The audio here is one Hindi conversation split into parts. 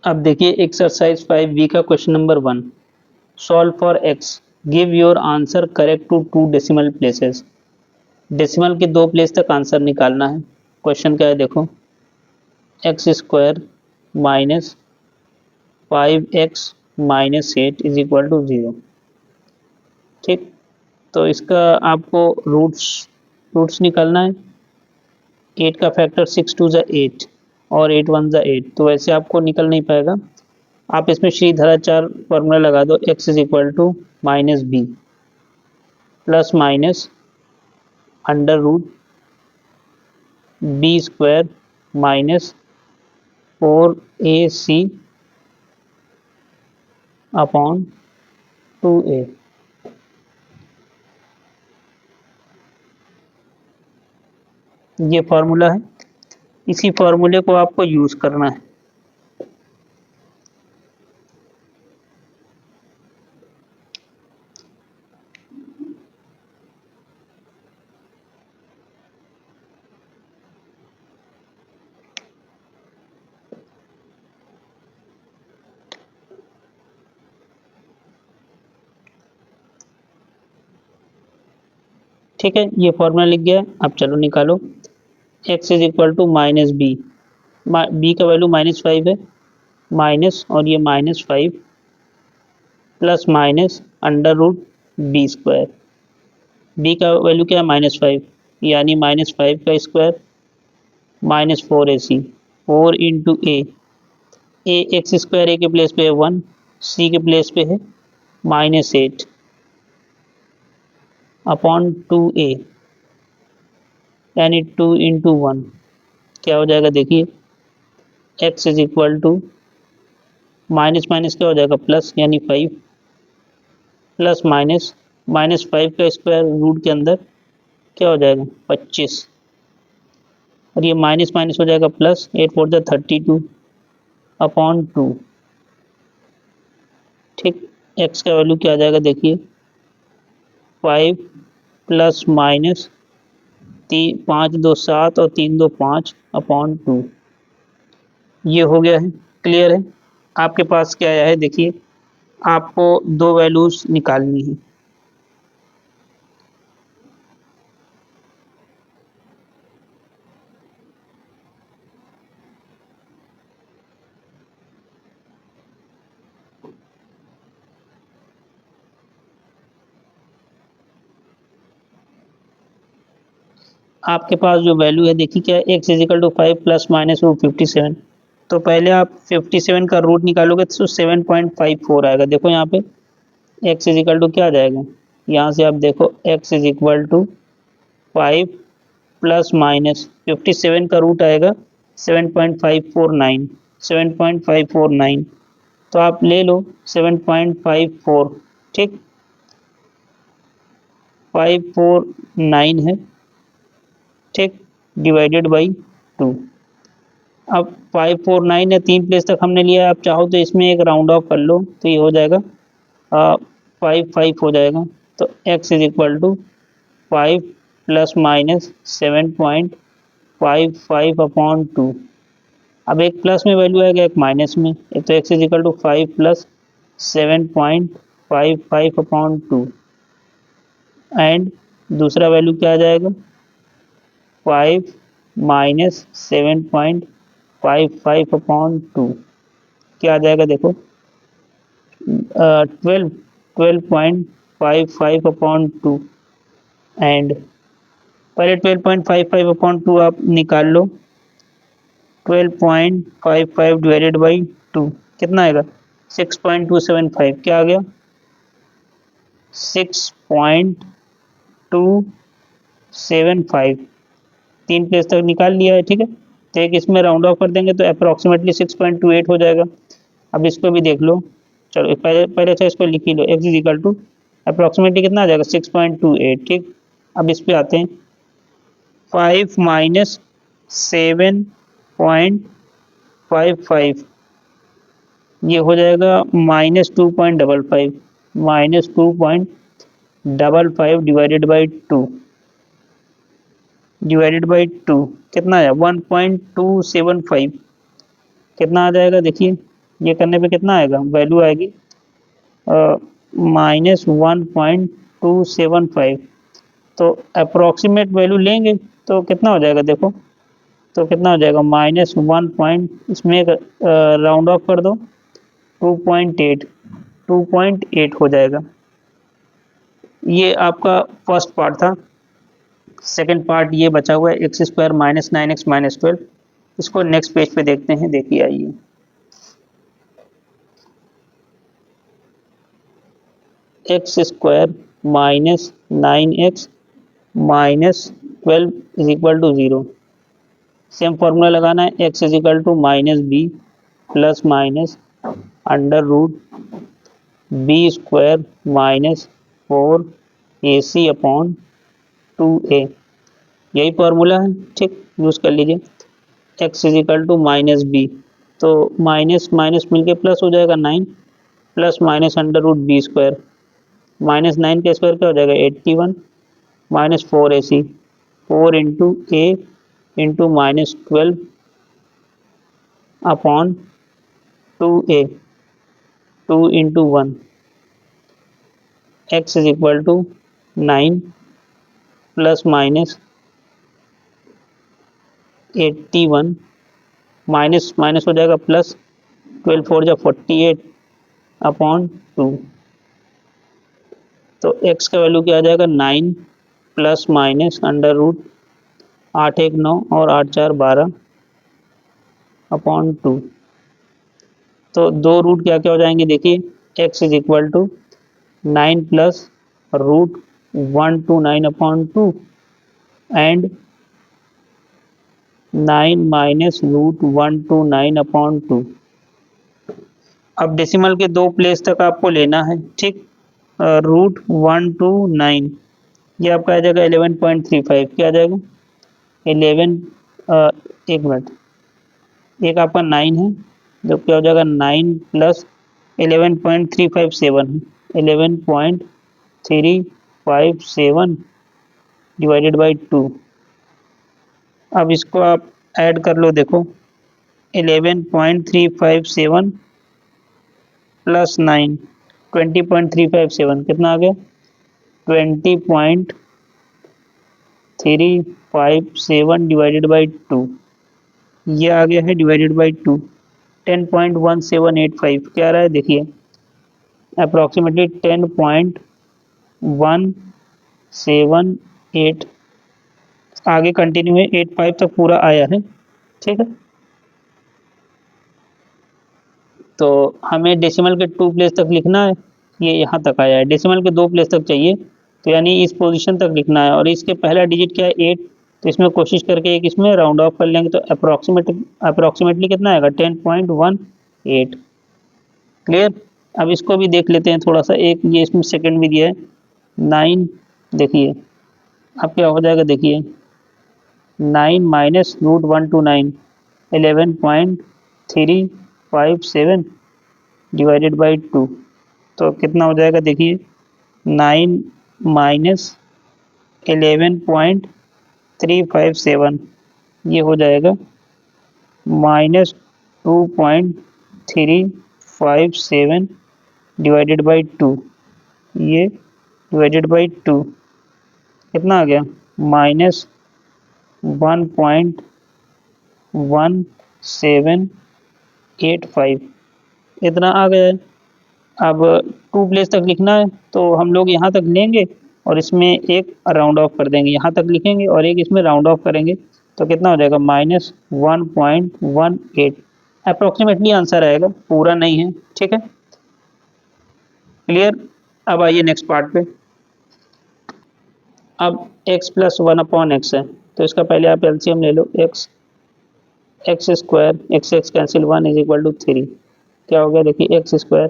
अब देखिए एक्सरसाइज 5B का question number 1। Solve for x, give your answer correct to 2 decimal places. Decimal के 2 प्लेस तक आंसर निकालना है। क्वेश्चन क्या है देखो, x square minus 5x minus 8 is equal to 0। ठीक, तो इसका आपको रूट्स निकालना है। 8 का फैक्टर 6 टू ज़ा 8 और 8 1 ज़ा 8, तो वैसे आपको निकल नहीं पाएगा। आप इसमें श्रीधराचार्य फॉर्मूला लगा दो, x is equal to minus b plus minus under root b square minus 4ac upon 2a। ये फॉर्मूला है, इसी फॉर्मूले को आपको यूज करना है। ठीक है, ये फॉर्मूला लिख गया। अब चलो निकालो, x is equal to minus b, b का वैल्यू -5 है, माइनस और ये -5 plus minus under root b square. B का वैल्यू क्या है -5, यानी -5 का square minus 4ac, 4 into a x square a के प्लेस पे है 1, सी के प्लेस पे है -8 अपॉन 2a, यानी 2 इंटू 1 क्या हो जाएगा देखिए, x is equal to minus minus क्या हो जाएगा प्लस, यानी 5 प्लस माइनस -5 का स्क्वायर रूट के अंदर क्या हो जाएगा 25, और ये माइनस माइनस हो जाएगा प्लस, 8 4 32 अपॉन 2। ठीक, x का वैल्यू क्या आ जाएगा देखिए, 5 प्लस माइनस 5 2 7 और 3 2 5 अपॉन 2। ये हो गया है, क्लियर है। आपके पास क्या आया है देखिए, आपको 2 वैल्यूज निकालनी है। आपके पास जो वैल्यू है देखिए क्या है, x is equal to 5 plus minus root 57। तो पहले आप 57 का रूट निकालोगे तो 7.54 आएगा। देखो यहाँ पे एक्स इजिकल टू क्या आ जाएगा, यहाँ से आप देखो x is equal to 5 plus minus 57 का रूट आएगा 7.549, 7.549, तो आप ले लो 7.54। ठीक, 549 है, ठीक, डिवाइडेड बाई 2। अब 549 है, 3 प्लेस तक हमने लिया है। आप चाहो तो इसमें एक राउंड ऑफ कर लो, तो ये हो जाएगा 5 हो जाएगा। तो x is equal to 5 plus minus 7.55 upon 2। अब एक प्लस में वैल्यू आएगा, एक माइनस में, तो x is equal to 5 plus 7.55 upon 2, and दूसरा वैल्यू क्या आ जाएगा 5 माइनस 7.55 अपॉन 2 क्या आ जाएगा देखो 12.55 अपॉन 2, एंड पहले 12.55 अपॉन 2 आप निकाल लो। 12.55 डिवाइडेड बाई 2 कितना आएगा 6.275, क्या आ गया 6.275। 3 प्लेस तक निकाल लिया है। ठीक है, तो एक इसमें राउंड ऑफ कर देंगे तो अप्रोक्सीमेटली 6.28 हो जाएगा। अब इसको भी देख लो, चलो पहले पहले अच्छा इसको लिख ही लो, x is equal to approximately कितना आ जाएगा 6.28। ठीक, अब इस पे आते हैं, 5 माइनस 7.55 ये हो जाएगा -2.55, -2.55 डिवाइडेड बाई 2 कितना है 1.275, कितना आ जाएगा देखिए ये करने पे कितना आएगा, वैल्यू आएगी -1.275। तो अप्रोक्सीमेट वैल्यू लेंगे तो कितना हो जाएगा देखो, तो कितना हो जाएगा -1 पॉइंट, इसमें राउंड ऑफ कर दो 2.8 हो जाएगा। ये आपका फर्स्ट पार्ट था। सेकंड पार्ट ये बचा हुआ है एक्स स्क्वायर -9x -12। इसको नेक्स्ट पेज पे देखते हैं, देखिए आइए। X square -9x -12 is equal to 0। Same formula लगाना है, x is equal to -b plus minus under root b square -4ac upon 2a। यही फॉर्मूला है, ठीक, यूज़ कर लीजिए। x is equal to -b, तो माइनस माइनस मिलके प्लस हो जाएगा 9 plus minus under root b square, -9 का स्क्वायर क्या हो जाएगा 81 -4ac 4 into a into -12 upon 2a 2 into 1। x is equal to 9 plus minus 81 minus minus हो जाएगा प्लस 12 4 जा 48 अपॉन 2। तो x का वैल्यू क्या आ जाएगा 9 प्लस माइनस अंडर रूट 8 1 9 और 8 4 12 अपॉन 2। तो दो रूट क्या क्या हो जाएंगे देखिए, x is equal to 9 plus root 129 upon 2 and 9 minus root 129 upon 2। अब डेसिमल के दो प्लेस तक आपको लेना है, ठीक। रूट 129 ये आपका आ जाएगा 11.35, क्या आ जाएगा 11, एक मिनट, एक आपका 9 है, जो क्या हो जाएगा 9 प्लस 11.357 है, 11.357 डिवाइडेड बाई 2। अब इसको आप ऐड कर लो, देखो 11.357 प्लस 9 20.357 कितना आ गया 20.357 डिवाइडेड बाई 2। ये आ गया है डिवाइडेड बाई 2 10.1785 क्या आ रहा है देखिए, अप्रॉक्सीमेटली 10.178। आगे कंटिन्यू है, 85 तक पूरा आया है, ठीक है। तो हमें डेसिमल के 2 प्लेस तक लिखना है, ये यहाँ तक आया है। डेसिमल के 2 प्लेस तक चाहिए, तो यानी इस पोजीशन तक लिखना है, और इसके पहला डिजिट क्या है 8, तो इसमें कोशिश करके एक इसमें राउंड ऑफ कर लेंगे, तो अप्रॉक्सीमेटली कितना आएगा 10.18। क्लियर। अब इसको भी देख लेते हैं थोड़ा सा, एक ये इसमें सेकंड भी दिया है 9, देखिए अब क्या हो जाएगा देखिए 9 माइनस रूट 129 11.357 डिवाइडेड बाई 2, तो कितना हो जाएगा देखिए 9 माइनस 11.357 ये हो जाएगा -2.357 डिवाइडेड बाई 2, ये डिवाइडेड बाई 2 कितना आ गया -1.1785 इतना आ गया है। अब 2 प्लेस तक लिखना है, तो हम लोग यहाँ तक लेंगे और इसमें एक राउंड ऑफ कर देंगे, यहाँ तक लिखेंगे और एक इसमें राउंड ऑफ करेंगे, तो कितना हो जाएगा -1.18। अप्रोक्सीमेटली आंसर आएगा, पूरा नहीं है, ठीक है। क्लियर। अब आइए नेक्स्ट पार्ट पे। अब x प्लस 1 अपॉन एक्स है, तो इसका पहले आप एलसीएम ले लो, x square x cancel 1 is equal to 3, क्या हो गया देखिए x square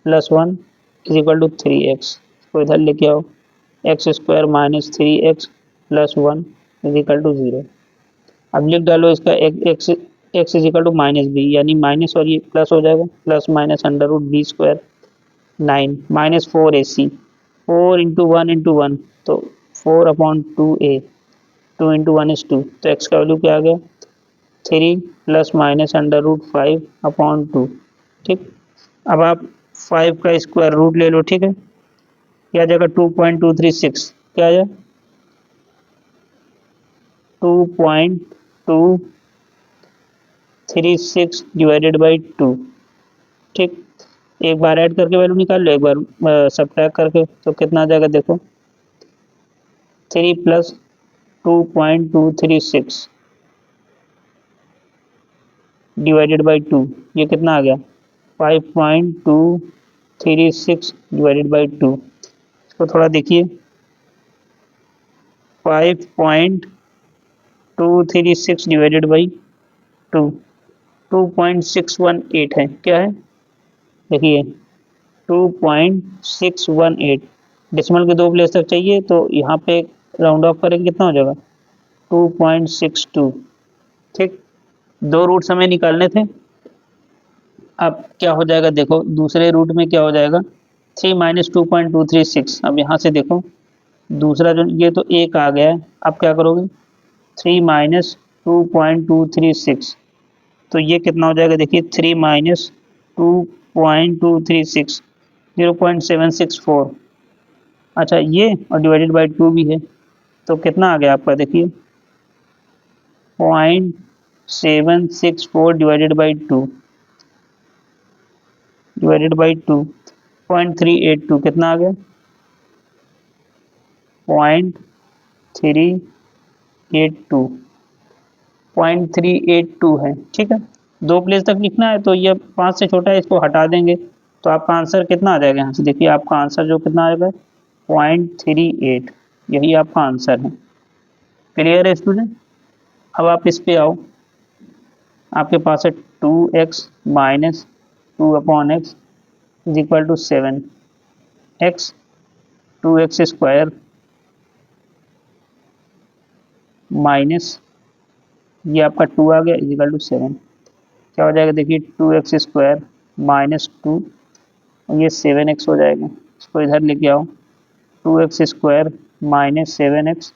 plus 1 is equal to 3x, को इधर लेके आओ, x square minus 3x plus 1 is equal to 0। अब लिख डालो इसका x is equal to -b, यानी माइनस और ये प्लस हो जाएगा, plus minus under root b square 9 minus 4ac 4 into 1 into 1, तो 4 अपॉन 2a 2 इंटू 1 इज 2, तो x का वैल्यू क्या आ गया 3 plus minus under root 5 upon 2, ठीक। अब आप 5 का स्क्वायर रूट ले लो, ठीक है। क्या आ जाएगा 2.236, क्या आ जाए 2.236 डिवाइडेड बाई 2, ठीक। एक बार ऐड करके वैल्यू निकाल लो, एक बार सब्ट्रैक्ट करके, तो कितना आ जाएगा देखो 3 प्लस 2.236 डिवाइडेड बाई 2, ये कितना आ गया 5.236 डिवाइडेड बाई 2। इसको थोड़ा देखिए, 5.236 डिवाइडेड बाई 2, 2.618 है, क्या है देखिए 2.618। डेसिमल के दो प्लेस तक चाहिए तो यहाँ पे राउंड ऑफ करेंगे, कितना हो जाएगा 2.62, ठीक। दो रूट्स हमें निकालने थे। अब क्या हो जाएगा देखो, दूसरे रूट में क्या हो जाएगा 3 माइनस 2.236। अब यहाँ से देखो दूसरा जो ये तो एक आ गया है, अब क्या करोगे 3 माइनस 2.236, तो ये कितना हो जाएगा देखिए 3 माइनस 2.236 0.764। अच्छा ये और डिवाइडेड बाई 2 भी है, तो कितना आ गया आपका देखिए 0.764 डिवाइडेड बाई 2 डिवाइडेड बाई 2 0.382, कितना आ गया 0.382 0.382 है, ठीक है। दो प्लेस तक लिखना है तो ये 5 से छोटा है, इसको हटा देंगे तो आपका आंसर कितना आ जाएगा यहाँ से देखिए, आपका आंसर जो कितना आएगा 0.38, यही आपका आंसर है। क्लियर है स्टूडेंट। अब आप इस पे आओ, आपके पास है 2x minus 2/x is equal to 7x 2x square minus ये आपका 2 आ गया इज इक्वल टू 7, क्या हो जाएगा देखिए 2x स्क्वायर माइनस 2, ये 7x हो जाएगा। इसको इधर लेके आओ, 2x square minus 7x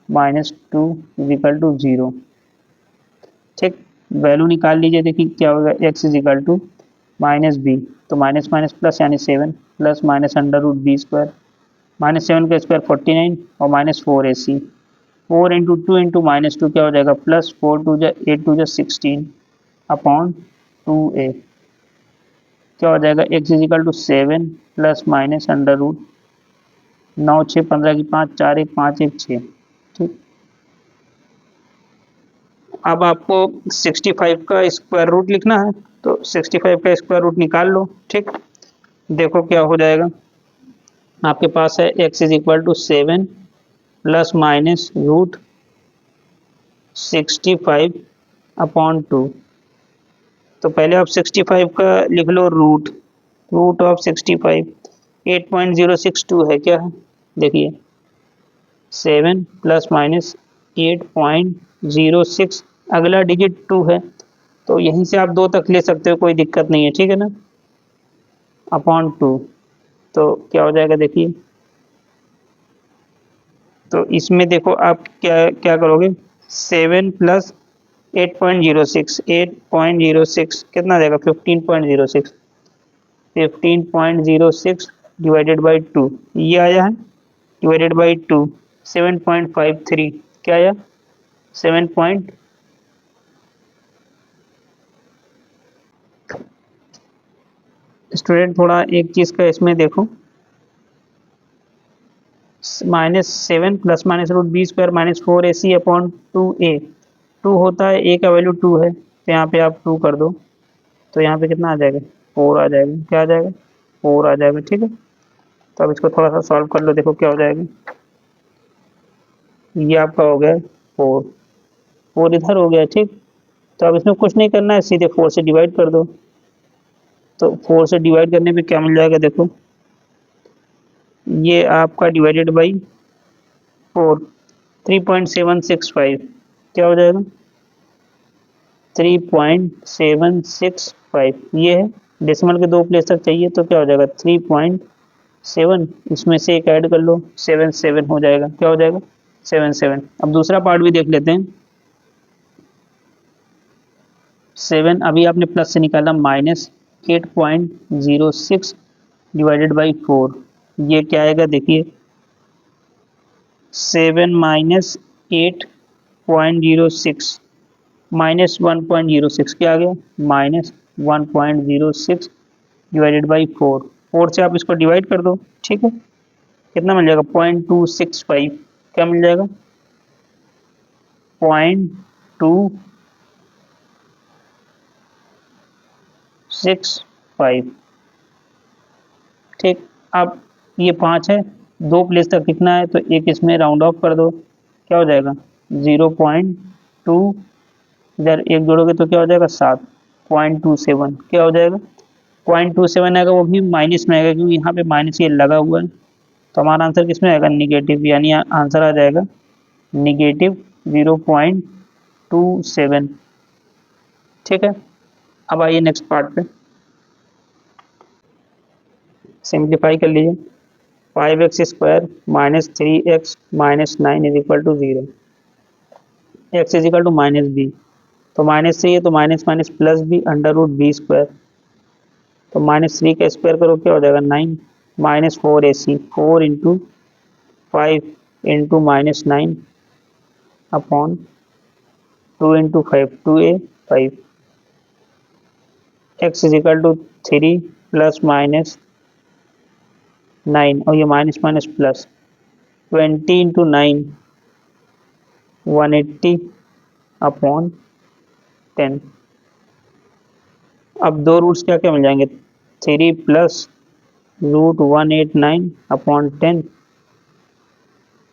minus 2 is equal to 0, ठीक। वैल्यू निकाल लीजिए, देखिए क्या होगा x is equal to minus b, तो माइनस माइनस प्लस यानी 7 plus minus under root b square, minus 7 का स्क्वायर 49 और minus 4ac, 4 into 2 into minus 2 क्या हो जाएगा प्लस 4 टू जा 8 टू जा 16 अपॉन 2a, क्या हो जाएगा x is equal to 7 plus minus under root 9 6 15 की 5 4 1 5 1 6, ठीक। अब आपको 65 का स्क्वायर रूट लिखना है, तो 65 का स्क्वायर रूट निकाल लो, ठीक। देखो क्या हो जाएगा, आपके पास है x is equal to 7 plus minus root 65 upon 2, तो पहले आप 65 का लिख लो रूट, रूट ऑफ 65 8.062 है, क्या है देखिए 7 प्लस माइनस 8.06, अगला डिजिट 2 है, तो यहीं से आप 2 तक ले सकते हो, कोई दिक्कत नहीं है, ठीक है ना, अपॉन 2, तो क्या हो जाएगा देखिए, तो इसमें देखो आप क्या क्या करोगे 7 प्लस 8.06 कितना आ जाएगा 15.06, 15.06 डिवाइडेड बाई 2, ये आया है डिवाइडेड बाई 2 7.53, क्या आया 7 पॉइंट, स्टूडेंट थोड़ा एक चीज़ का इसमें देखो, minus 7 plus minus root b square minus 4ac upon 2a, 2 होता है, a का वैल्यू 2 है, तो यहाँ पे आप 2 कर दो, तो यहाँ पे कितना आ जाएगा 4 आ जाएगा, क्या आ जाएगा 4 आ जाएगा, ठीक है। तो अब इसको थोड़ा सा सॉल्व कर लो, देखो क्या हो जाएगा, ये आपका हो गया 4, 4 इधर हो गया, ठीक। तो अब इसमें कुछ नहीं करना है, सीधे 4 से डिवाइड कर दो, तो 4 से डिवाइड करने पे क्या मिल जाएगा देखो, ये आपका डिवाइडेड बाई 4 3.765, क्या हो जाएगा 3.765, ये है डेसिमल के दो प्लेस तक चाहिए, तो क्या हो जाएगा 3.7, इसमें से एक ऐड कर लो 7 7 हो जाएगा, क्या हो जाएगा 7 7। अब दूसरा पार्ट भी देख लेते हैं, 7 अभी आपने प्लस से निकाला माइनस, 8.06 डिवाइडेड बाई 4, ये क्या आएगा देखिए, 7 माइनस 8.06 माइनस 1.06 क्या आ गया, माइनस 1.06 डिवाइडेड बाई 4 से आप इसको डिवाइड कर दो, ठीक है, कितना मिल जाएगा, 0.265, क्या मिल जाएगा, 0.265, ठीक। अब ये 5 है, 2 प्लेस तक लिखना है तो एक इसमें राउंड ऑफ कर दो, क्या हो जाएगा, 0.2, इधर एक जोड़ोगे तो क्या हो जाएगा, 7.27, क्या हो जाएगा, 0.27 आएगा, वो भी माइनस में आएगा क्योंकि यहाँ पे माइनस ये लगा हुआ है, तो हमारा आंसर किस में आएगा, निगेटिव, यानी आंसर आ जाएगा निगेटिव 0.27, ठीक है। अब आइए नेक्स्ट पार्ट पे, सिंप्लीफाई कर लीजिए, 5x² minus 3x minus 9 is equal to 0, x is equal to minus b, तो माइनस 3 है तो minus minus plus b under root b square, तो माइनस 3 का स्क्वायर करो क्या हो जाएगा, 9, minus 4ac, 4 into 5 into minus 9 upon 2 into 5, 2a 5, x is equal to 3 plus minus 9 और ये minus minus plus 20 into 9 180 upon 10, अब दो रूट्स क्या क्या मिल जाएंगे, 3 प्लस रूट 189 अपॉन 10,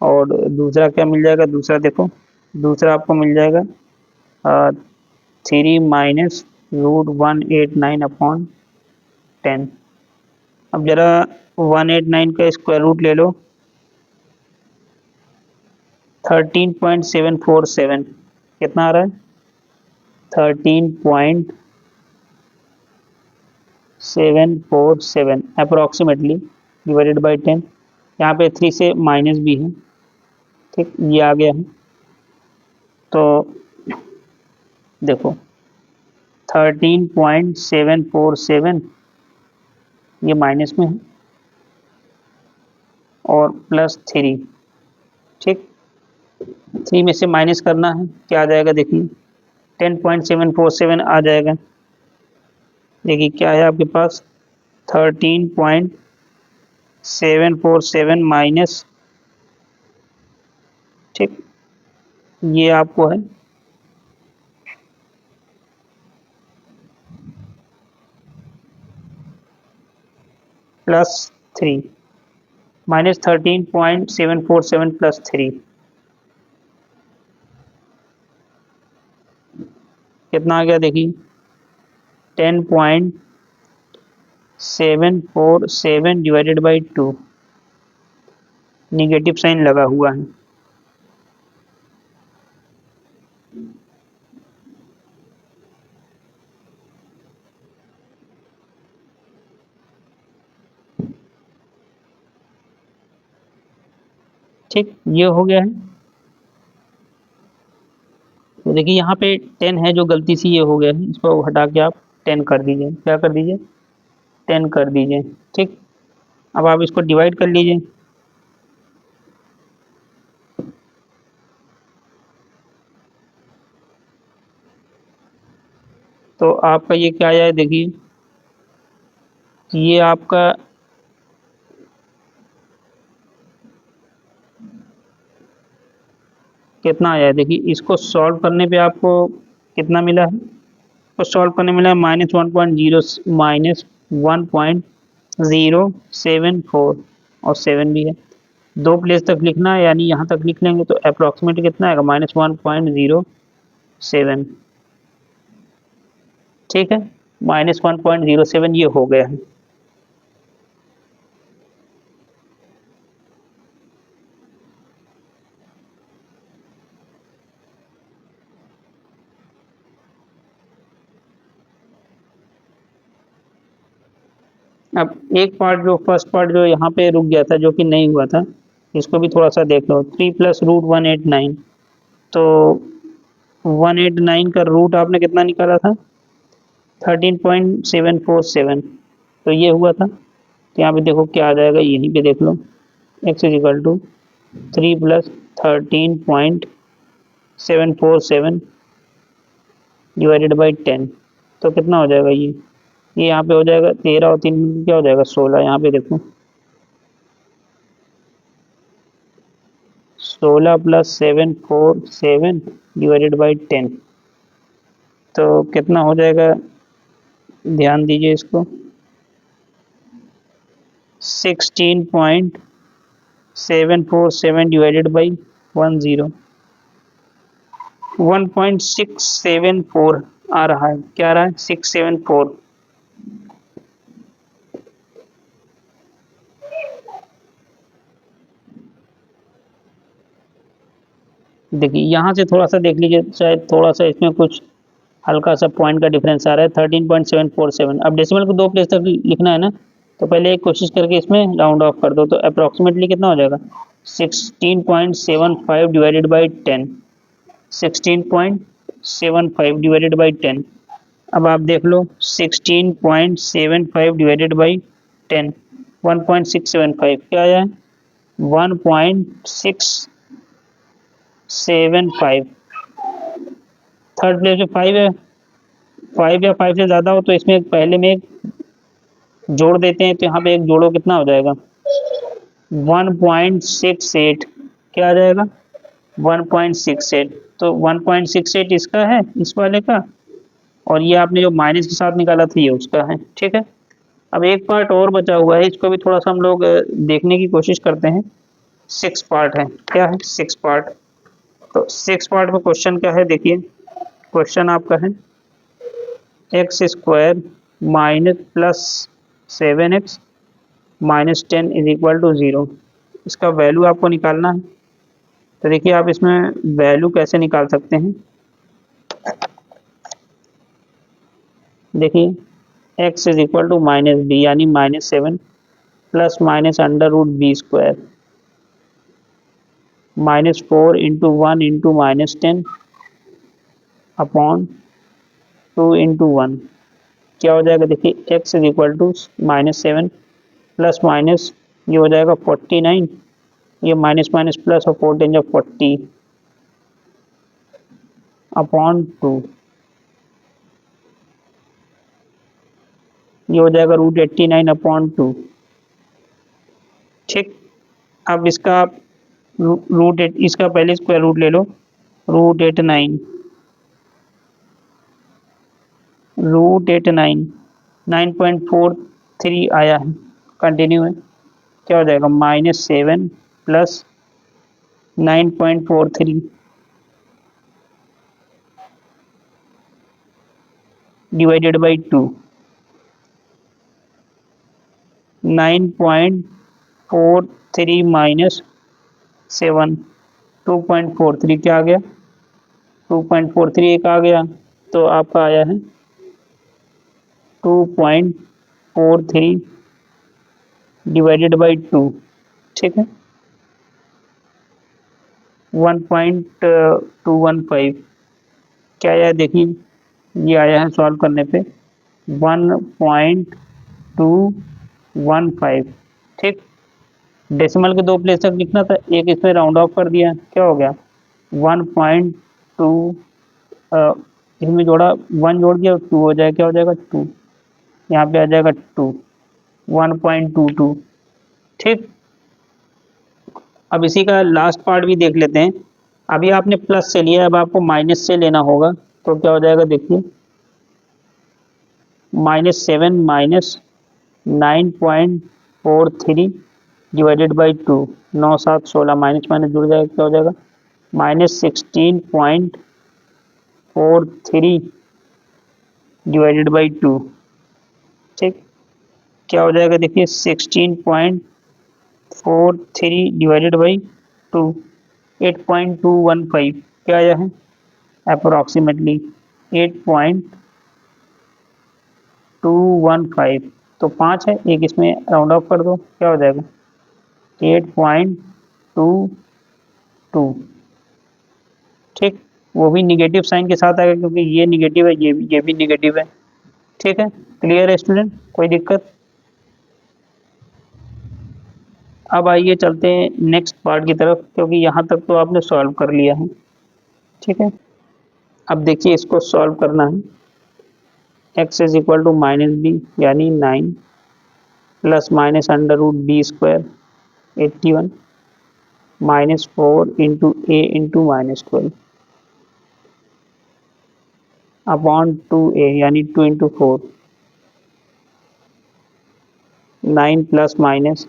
और दूसरा क्या मिल जाएगा, दूसरा देखो, दूसरा आपको मिल जाएगा 3 माइनस रूट 189 अपॉन 10, अब जरा 189 का स्क्वायर रूट ले लो, 13.747, कितना आ रहा है, 13.747 अप्रोक्सीमेटली डिवाइडेड बाई 10, यहाँ पे 3 से माइनस भी है, ठीक, ये आ गया है, तो देखो 13.747 ये माइनस में है और प्लस 3, ठीक, 3 में से माइनस करना है, क्या आ जाएगा देखिए, 10.747 आ जाएगा, देखिए क्या है आपके पास, 13.747 माइनस, ठीक, ये आपको है प्लस 3, माइनस 13.747 प्लस 3, कितना आ गया देखिए, 10.747 डिवाइडेड बाई 2, निगेटिव साइन लगा हुआ है, ठीक, ये हो गया है, तो देखिए यहाँ पे 10 है जो गलती से ये हो गया है, इसको हटा के आप 10 कर दीजिए, क्या कर दीजिए, 10 कर दीजिए, ठीक, अब आप इसको डिवाइड कर लीजिए, तो आपका ये क्या आया है देखिए, ये आपका कितना आया है देखिए, इसको सॉल्व करने पे आपको कितना मिला है, तो सॉल्व करने मिला है -1.074 और 7 भी है, दो प्लेस तक लिखना है, यानी यहाँ तक लिख लेंगे तो अप्रोक्सीमेट कितना आएगा, -1.07, ठीक है, -1.07 ये हो गया है। अब एक पार्ट जो फर्स्ट पार्ट जो यहाँ पे रुक गया था, जो कि नहीं हुआ था, इसको भी थोड़ा सा देख लो, 3 प्लस रूट 189, तो 189 का रूट आपने कितना निकाला था, 13.747, तो ये हुआ था। तो यहाँ पे देखो क्या आ जाएगा, यहीं पे देख लो, x is equal to 3 plus 13.747 divided by 10। तो कितना हो जाएगा ये यहाँ पे हो जाएगा 13 और 3 क्या हो जाएगा 16। यहाँ पे देखो 16 प्लस 747 डिवाइडेड बाई 10, तो कितना हो जाएगा, ध्यान दीजिए इसको, 16.747 डिवाइडेड बाई 10, 1.674 आ रहा है। क्या आ रहा है, 674। देखिए यहाँ से थोड़ा सा देख लीजिए, शायद थोड़ा सा इसमें कुछ हल्का सा पॉइंट का डिफरेंस आ रहा है, 13.747। अब डेसिमल को 2 प्लेस तक लिखना है ना, तो पहले एक कोशिश करके इसमें राउंड ऑफ कर दो, तो अप्रोक्सीमेटली कितना हो जाएगा, 16.75 डिवाइडेड बाई 10, 16.75 डिवाइडेड बाई 10। अब आप देख लो 16.75 डिवाइडेड बाई 10, 1.675 क्या आया है, 1.675। थर्ड प्लेस में 5 है, 5 या 5 से ज़्यादा हो तो इसमें पहले में एक जोड़ देते हैं, तो यहाँ पे एक जोड़ो कितना हो जाएगा, 1.68। क्या आ जाएगा, 1.68। तो 1.68 इसका है, इस वाले का, और ये आपने जो माइनस के साथ निकाला था ये उसका है। ठीक है, अब एक पार्ट और बचा हुआ है, इसको भी थोड़ा सा हम लोग देखने की कोशिश करते हैं। 6 पार्ट है, क्या है, 6 पार्ट। तो 6 पार्ट में क्वेश्चन क्या है, देखिए क्वेश्चन आपका है x square minus plus 7x minus 10 is equal to 0। इसका वैल्यू आपको निकालना है। तो देखिए आप इसमें वैल्यू कैसे निकाल सकते हैं, देखिए x is equal to minus b यानी -7 plus minus under root b square -4 into 1 into -10 upon 2 into 1। क्या हो जाएगा, देखिए x is equal to -7 plus minus ये हो जाएगा 49, ये माइनस माइनस प्लस और 4 10 40 अपॉन 2, ये हो जाएगा √89 अपॉन 2। ठीक, अब इसका आप इसका पहले स्क्वायर रूट ले लो, √89 9.43 आया है, कंटिन्यू है। क्या हो जाएगा, -7 प्लस 9.43 डिवाइडेड बाई 2, 9.43 माइनस 7, 2.43 क्या आ गया, 2.43 एक आ गया, तो आपका आया है 2.43 डिवाइडेड बाई 2। ठीक है, 1.215 क्या आया है, देखिए ये आया है सॉल्व करने पे 1.215। ठीक, डेसिमल के 2 प्लेस तक लिखना था, एक इसमें राउंड ऑफ कर दिया, क्या हो गया 1.2, इसमें जोड़ा 1 जोड़ दिया 2 हो जाएगा, क्या हो जाएगा 2, यहाँ पे आ जाएगा 2, 1.22। ठीक, अब इसी का लास्ट पार्ट भी देख लेते हैं। अभी आपने प्लस से लिया, अब आपको माइनस से लेना होगा, तो क्या हो जाएगा, देखिए -7 minus 9.43 divided by 2, 9 7 16 minus minus जुड़ जाएगा, क्या हो जाएगा -16.43 डिवाइडेड बाई 2। ठीक, क्या हो जाएगा, देखिए 16.43 डिवाइडेड बाई 2, 8.215 क्या आया है, अप्रोक्सीमेटली 8.215। तो 5 है, एक इसमें राउंड ऑफ कर दो, क्या हो जाएगा 8.22। ठीक, वो भी निगेटिव साइन के साथ आएगा, क्योंकि ये निगेटिव है, ये भी निगेटिव है। ठीक है, क्लियर है स्टूडेंट, कोई दिक्कत? अब आइए चलते हैं नेक्स्ट पार्ट की तरफ, क्योंकि यहाँ तक तो आपने सॉल्व कर लिया है। ठीक है, अब देखिए इसको सॉल्व करना है। x is equal to minus b यानी 9 plus minus under root b square 81 minus 4 into a into minus 12 upon 2a यानी 2 into 4 9 plus minus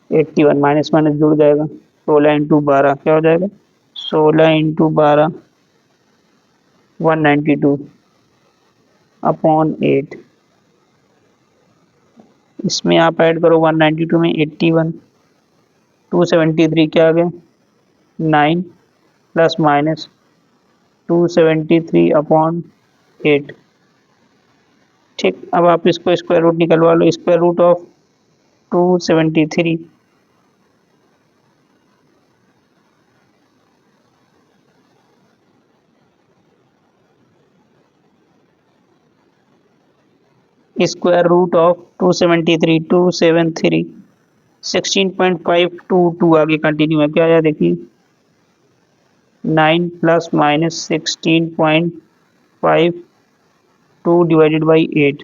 81 minus minus जुड़ जाएगा 16 इंटू 12 क्या हो जाएगा 16 इंटू 12 192 अपॉन 8। इसमें आप ऐड करो 192 में 81 273 क्या आ गया 9 प्लस माइनस 273 अपॉन 8। ठीक, अब आप इसको स्क्वायर रूट निकलवा लो। Square root of 273 square root of 273 16.522 आगे कंटिन्यू है, क्या आया देखिए 9 प्लस माइनस 16.52 डिवाइडेड बाई 8।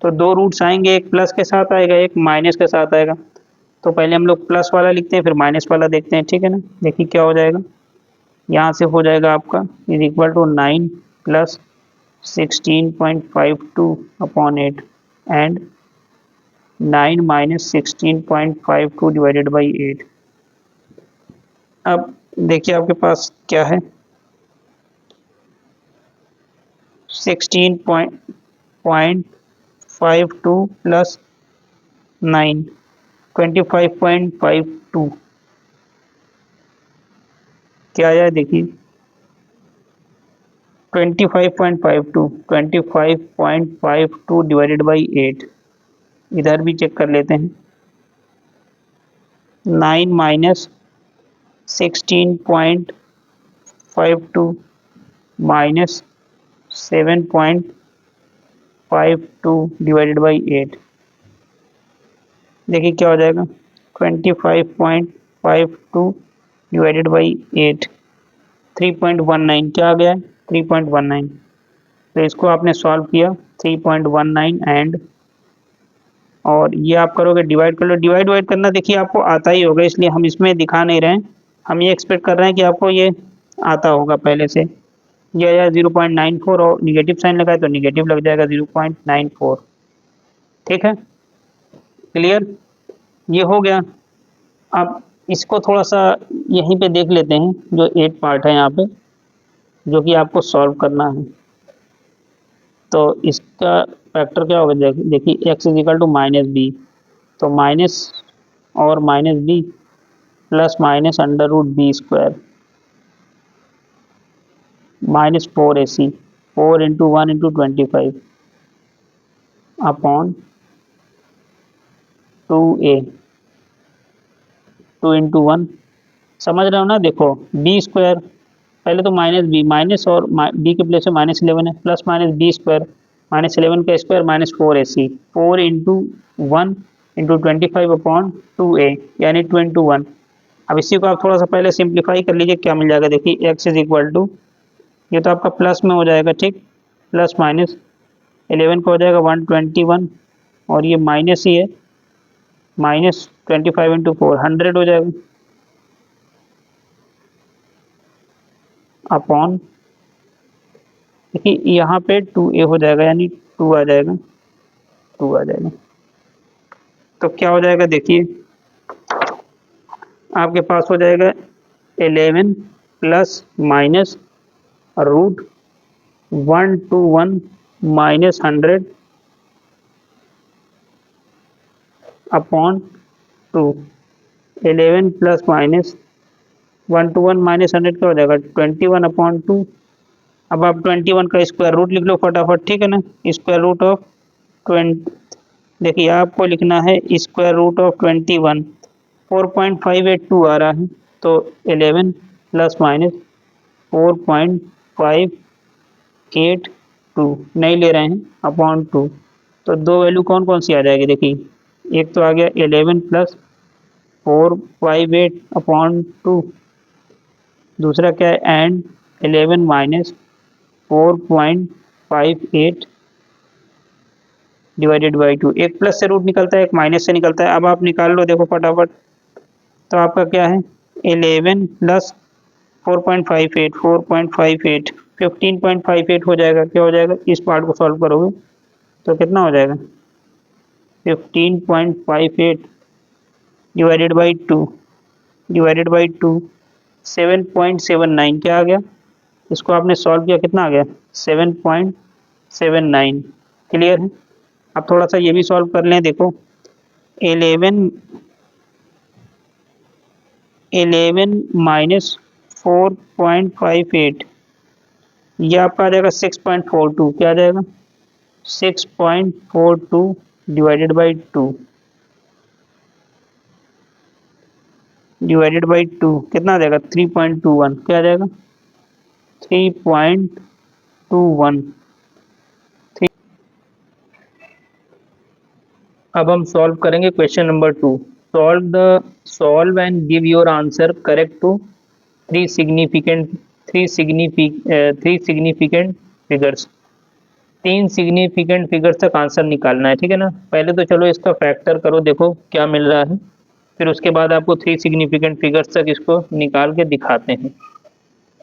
तो दो रूट्स आएंगे, एक प्लस के साथ आएगा एक माइनस के साथ आएगा। तो पहले हम लोग प्लस वाला लिखते हैं फिर माइनस वाला देखते हैं, ठीक है ना। देखिए क्या हो जाएगा, यहाँ से हो जाएगा आपका is equal to 9 plus 16.52 upon 8 and 9 minus 16.52 divided by 8। अब देखिए आपके पास क्या है 16.52 प्लस 9 25.52 क्या आया देखिए 25.52 डिवाइडेड बाई 8। इधर भी चेक कर लेते हैं 9 माइनस 16.52 माइनस 7.52 डिवाइडेड बाई 8। देखिए क्या हो जाएगा 25.52 डिवाइडेड बाई 8 3.19 क्या आ गया है 3.19। तो इसको आपने सॉल्व किया 3.19 एंड और ये आप करोगे डिवाइड कर लो। डिवाइड करना देखिए आपको आता ही होगा, इसलिए हम इसमें दिखा नहीं रहे हैं। हम ये एक्सपेक्ट कर रहे हैं कि आपको ये आता होगा पहले से। ये आया 0.94 और निगेटिव साइन लगा है तो निगेटिव लग जाएगा 0.94। ठीक है, क्लियर, ये हो गया। अब इसको थोड़ा सा यहीं पे देख लेते हैं, जो 8 पार्ट है यहाँ पे जो कि आपको सॉल्व करना है। तो इसका फैक्टर क्या होगा देखिए x is equal to minus b, तो माइनस और minus b plus minus under root b square minus 4ac 4 into 1 into 25 upon 2a 2 into 1 समझ रहे हो ना। देखो बी स्क्वायर पहले तो माइनस बी माइनस और बी के प्लेस में -11 है प्लस माइनस बी स्क्वायर -11 का square minus 4ac 4 into 1 into 25 upon 2a यानी 2 इंटू 1। अब इसी को आप थोड़ा सा पहले सिंप्लीफाई कर लीजिए, क्या मिल जाएगा देखिए x इज इक्वल टू ये तो आपका प्लस में हो जाएगा, ठीक, प्लस माइनस 11 का हो जाएगा 121 और ये माइनस ही है माइनस 25 इंटू 4 100 हो जाएगा अपॉन देखिए यहाँ पे 2a हो जाएगा यानी 2 आ जाएगा 2 आ जाएगा। तो क्या हो जाएगा देखिए आपके पास हो जाएगा 11 plus minus root 121 minus 100 upon 2। 11 plus minus 121 minus 100 क्या हो जाएगा 21 अपॉन 2। अब आप 21 का स्क्वायर रूट लिख लो फटाफट, ठीक है ना। स्क्वायर रूट ऑफ 20 देखिए आपको लिखना है स्क्वायर रूट ऑफ 21 4.582 आ रहा है, तो 11 प्लस माइनस 4.582 टू नहीं ले रहे हैं, अपॉन टू। तो दो वैल्यू कौन कौन सी आ जाएगी देखिए, एक तो आ गया 11 प्लस 458 अपॉन टू, दूसरा क्या है and 11 minus 4.58 divided by two. एक प्लस से रूट निकलता है, एक माइनस से निकलता है। अब आप निकाल लो देखो फटाफट। तो आपका क्या है 11 प्लस 4.58 4.58 15.58 हो जाएगा। क्या हो जाएगा, इस पार्ट को सॉल्व करोगे तो कितना हो जाएगा 15.58 डिवाइडेड बाई टू 7.79 क्या आ गया। इसको आपने सॉल्व किया कितना आ गया 7.79। क्लियर है। अब थोड़ा सा ये भी सॉल्व कर लें देखो 11 माइनस 4.58 ये आपका आ जाएगा 6.42। क्या आ जाएगा 6.42 डिवाइडेड बाई टू कितना आ जाएगा 3.21। क्या आ जाएगा 3.21। अब हम सॉल्व करेंगे question number 2। Solve and give your answer correct to three significant figures. तीन सिग्निफिकेंट फिगर्स तक आंसर निकालना है, ठीक है ना। पहले तो चलो इसका फैक्टर करो, देखो क्या मिल रहा है, फिर उसके बाद आपको थ्री सिग्निफिकेंट फिगर्स तक इसको निकाल के दिखाते हैं।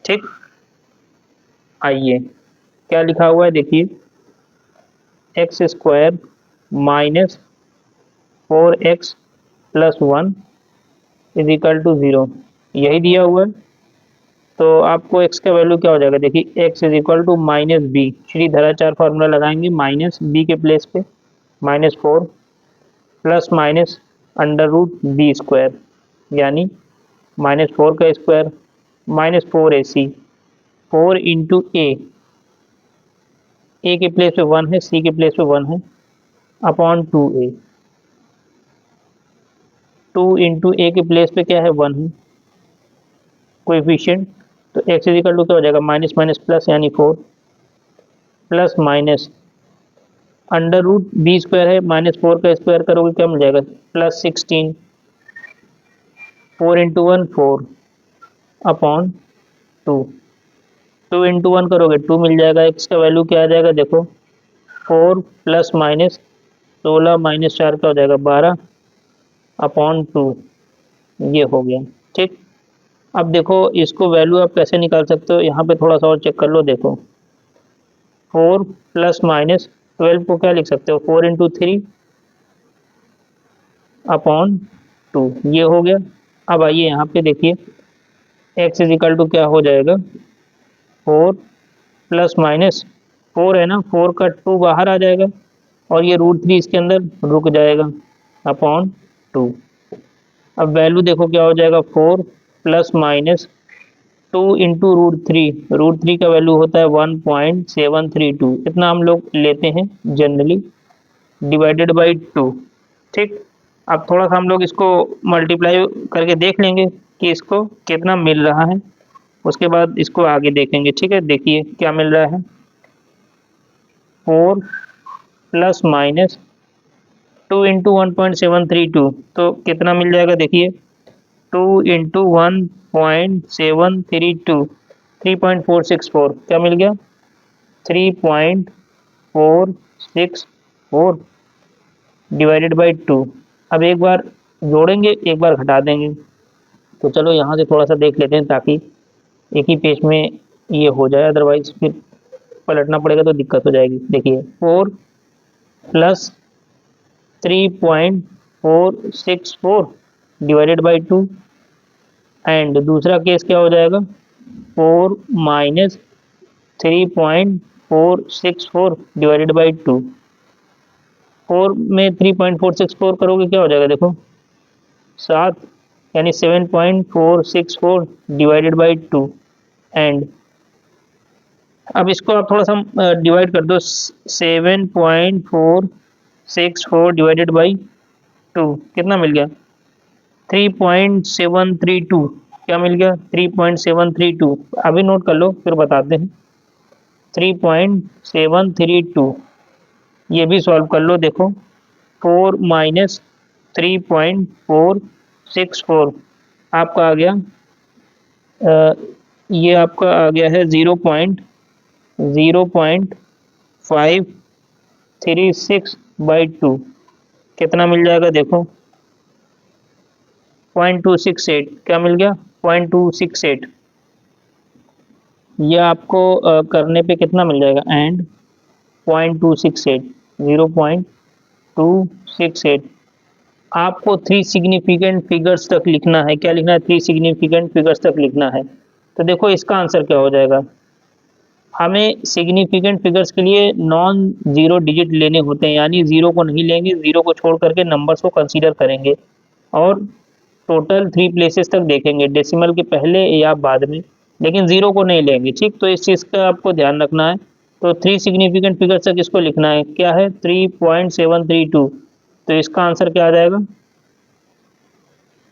ठीक, आइए क्या लिखा हुआ है देखिए, x square minus 4x plus 1 is equal to 0, यही दिया हुआ है। तो आपको x का वैल्यू क्या हो जाएगा देखिए, x is equal to minus b, Sridharacharya formula लगाएंगे, माइनस बी के प्लेस पे -4 plus minus under root b square, यानी -4 का स्क्वायर -4ac 4 इंटू ए के प्लेस पे 1 है, सी के प्लेस पे 1 है, अपॉन 2a। 2 इंटू ए के प्लेस पे क्या है 1 है कोएफिशिएंट। तो x इज इक्वल टू क्या हो जाएगा माइनस माइनस प्लस यानी 4 plus minus under root b square है, -4 का स्क्वायर करोगे क्या मिल जाएगा +16। 4 इंटू 1 4 अपॉन 2, 2 इंटू 1 करोगे 2 मिल जाएगा। x का वैल्यू क्या आ जाएगा देखो 4 प्लस माइनस 16 माइनस 4 का हो जाएगा 12 अपॉन 2, ये हो गया। ठीक, अब देखो इसको वैल्यू आप कैसे निकाल सकते हो, यहाँ पे थोड़ा सा और चेक कर लो। देखो 4 प्लस माइनस 12 को क्या लिख सकते हो 4 इंटू 3 अपॉन 2, ये हो गया। अब आइए यहाँ पे देखिए x इज इक्वल टू क्या हो जाएगा 4 प्लस माइनस 4 है ना, 4 का 2 बाहर आ जाएगा और ये √3 इसके अंदर रुक जाएगा अपॉन 2। अब वैल्यू देखो क्या हो जाएगा 4 प्लस माइनस 2 इंटू √3 का वैल्यू होता है 1.732, इतना हम लोग लेते हैं जनरली, डिवाइडेड बाई 2। ठीक, अब थोड़ा सा हम लोग इसको मल्टीप्लाई करके देख लेंगे कि इसको कितना मिल रहा है, उसके बाद इसको आगे देखेंगे। ठीक है, देखिए क्या मिल रहा है 4 प्लस माइनस 2 इंटू 1.732, तो कितना मिल जाएगा देखिए 2 इंटू 1.732 3.464, क्या मिल गया 3.464 डिवाइडेड बाई 2। अब एक बार जोड़ेंगे एक बार घटा देंगे, तो चलो यहाँ से थोड़ा सा देख लेते हैं ताकि एक ही पेज में ये हो जाए, अदरवाइज फिर पलटना पड़ेगा तो दिक्कत हो जाएगी। देखिए 4 प्लस 3.464 डिवाइडेड बाई 2, एंड दूसरा केस क्या हो जाएगा 4 माइनस 3.464 डिवाइडेड बाई 2। 4 में 3.464 करोगे क्या हो जाएगा देखो 7, यानी 7.464 डिवाइडेड बाई 2, एंड अब इसको आप थोड़ा सा डिवाइड कर दो 7.464 डिवाइडेड बाई 2 कितना मिल गया 3.732, क्या मिल गया 3.732। अभी नोट कर लो फिर बताते हैं 3.732, ये भी सॉल्व कर लो। देखो 4 माइनस 3.464 आपका आ गया, ये आपका आ गया है 0.0536/2। कितना मिल जाएगा देखो, 0.268। क्या मिल गया, 0.268। ये आपको करने पे कितना मिल जाएगा, एंड 0.268, 0.268। आपको थ्री सिग्निफिकेंट फिगर्स तक लिखना है। क्या लिखना है, थ्री सिग्निफिकेंट फिगर्स तक लिखना है। तो देखो इसका आंसर क्या हो जाएगा, हमें सिग्निफिकेंट फिगर्स के लिए नॉन जीरो डिजिट लेने होते हैं, यानी जीरो को नहीं लेंगे, जीरो को छोड़ करके नंबर्स को कंसीडर करेंगे और टोटल थ्री प्लेसेस तक देखेंगे, डेसिमल के पहले या बाद में, लेकिन जीरो को नहीं लेंगे। ठीक, तो इस चीज़ का आपको ध्यान रखना है। तो थ्री सिग्निफिकेंट फिगर्स तक इसको लिखना है। क्या है, 3.732। तो इसका आंसर क्या आ जाएगा,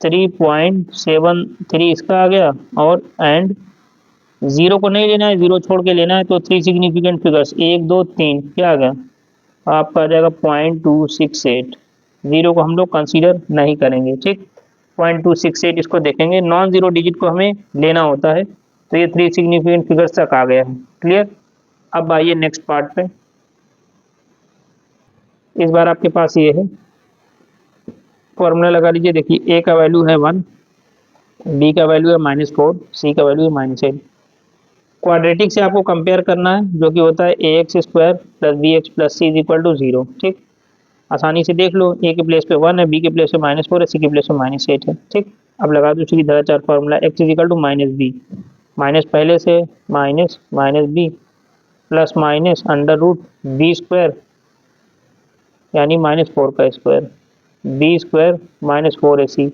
3.73 इसका आ गया, और एंड जीरो को नहीं लेना है, जीरो छोड़ के लेना है। तो थ्री सिग्निफिकेंट फिगर्स 1 2 3 क्या आ गया, आपका आ जाएगा 0.268। जीरो को हम लोग कंसीडर नहीं करेंगे। ठीक, 0.268 इसको देखेंगे, नॉन जीरो डिजिट को हमें लेना होता है। तो ये थ्री सिग्निफिकेंट फिगर्स तक आ गया है। क्लियर। अब आइए नेक्स्ट पार्ट पे। इस बार आपके पास ये है, फॉर्मूला लगा लीजिए। देखिए ए का वैल्यू है 1, बी का वैल्यू है -4, सी का वैल्यू है -8। क्वाड्रेटिक से आपको कंपेयर करना है, जो कि होता है ax² plus bx plus c is equal to 0। ठीक, आसानी से देख लो, ए के प्लेस पे 1 है, बी के प्लेस पे -4 है, सी के प्लेस पे -8 है। ठीक, अब लगा दो सीधा चार formula, x is equal to -b, minus पहले से minus minus b plus minus under root b square, यानी -4 का स्क्वायर, b square -4ac,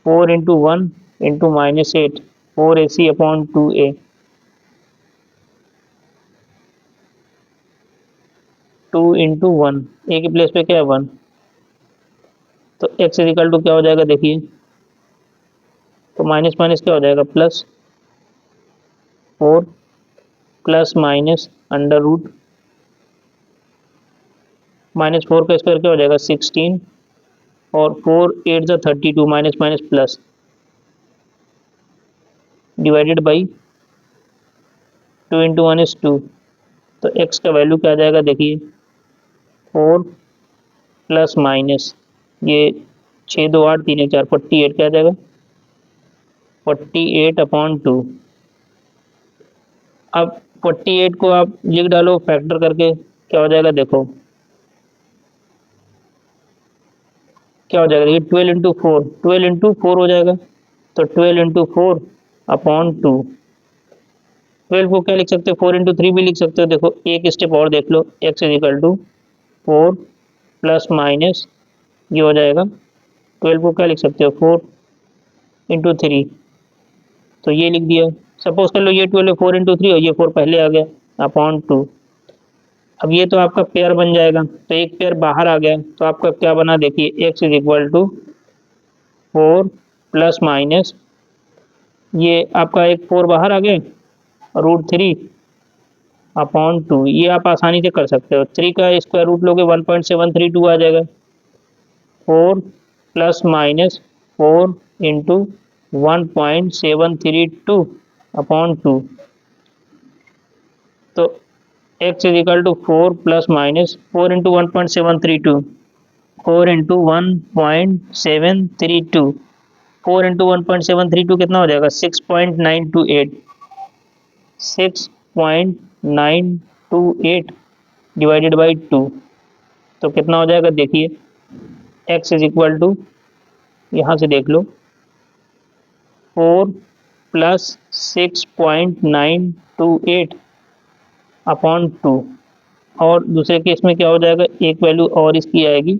4 into 1 into -8, 4ac upon 2a, 2 into 1, a के प्लेस पे क्या है 1, तो x इजिकल टू क्या हो जाएगा देखिए, तो माइनस माइनस क्या हो जाएगा plus, 4 plus minus under root -4 का स्क्वायर क्या हो जाएगा 16, और 4 8 जा 32, minus minus plus, divided by 2 into 1 is 2। तो x का वैल्यू क्या आ जाएगा देखिए, 4 प्लस माइनस ये 6 2 8 3 1 4, 48 क्या आ जाएगा, 48 अपॉन 2। अब 48 को आप लिख डालो फैक्टर करके, क्या हो जाएगा देखो, क्या हो जाएगा देखिए 12 इंटू 4, 12 इंटू 4 हो जाएगा, तो 12 इंटू 4 अपॉन 2। 12 को क्या लिख सकते हो, 4 इंटू 3 भी लिख सकते हो। देखो एक स्टेप और देख लो, x is equal to 4 plus minus ये हो जाएगा, 12 को क्या लिख सकते हो 4 इंटू 3, तो ये लिख दिया। सपोज कर लो ये 12 है, 4 इंटू 3 और ये 4 पहले आ गया अपॉन 2। अब ये तो आपका पेयर बन जाएगा, तो एक पेयर बाहर आ गया, तो आपका क्या बना देखिए, x is equal to 4 plus minus ये आपका एक 4 बाहर आ गया, √3 अपॉन 2। ये आप आसानी से कर सकते हो, 3 का स्क्वायर रूट लोगे 1.732 आ जाएगा, 4 प्लस माइनस 4 इंटू 1.732 अपॉन 2। तो x is equal to 4 plus minus 4 into 1.732, 4 into 1.732, 4 into 1.732 कितना हो जाएगा 6.928, 6.928 डिवाइडेड बाई 2। तो कितना हो जाएगा देखिए, x इज इक्वल टू यहाँ से देख लो 4 प्लस 6.928 अपॉन 2, और दूसरे केस में क्या हो जाएगा, एक वैल्यू और इसकी आएगी,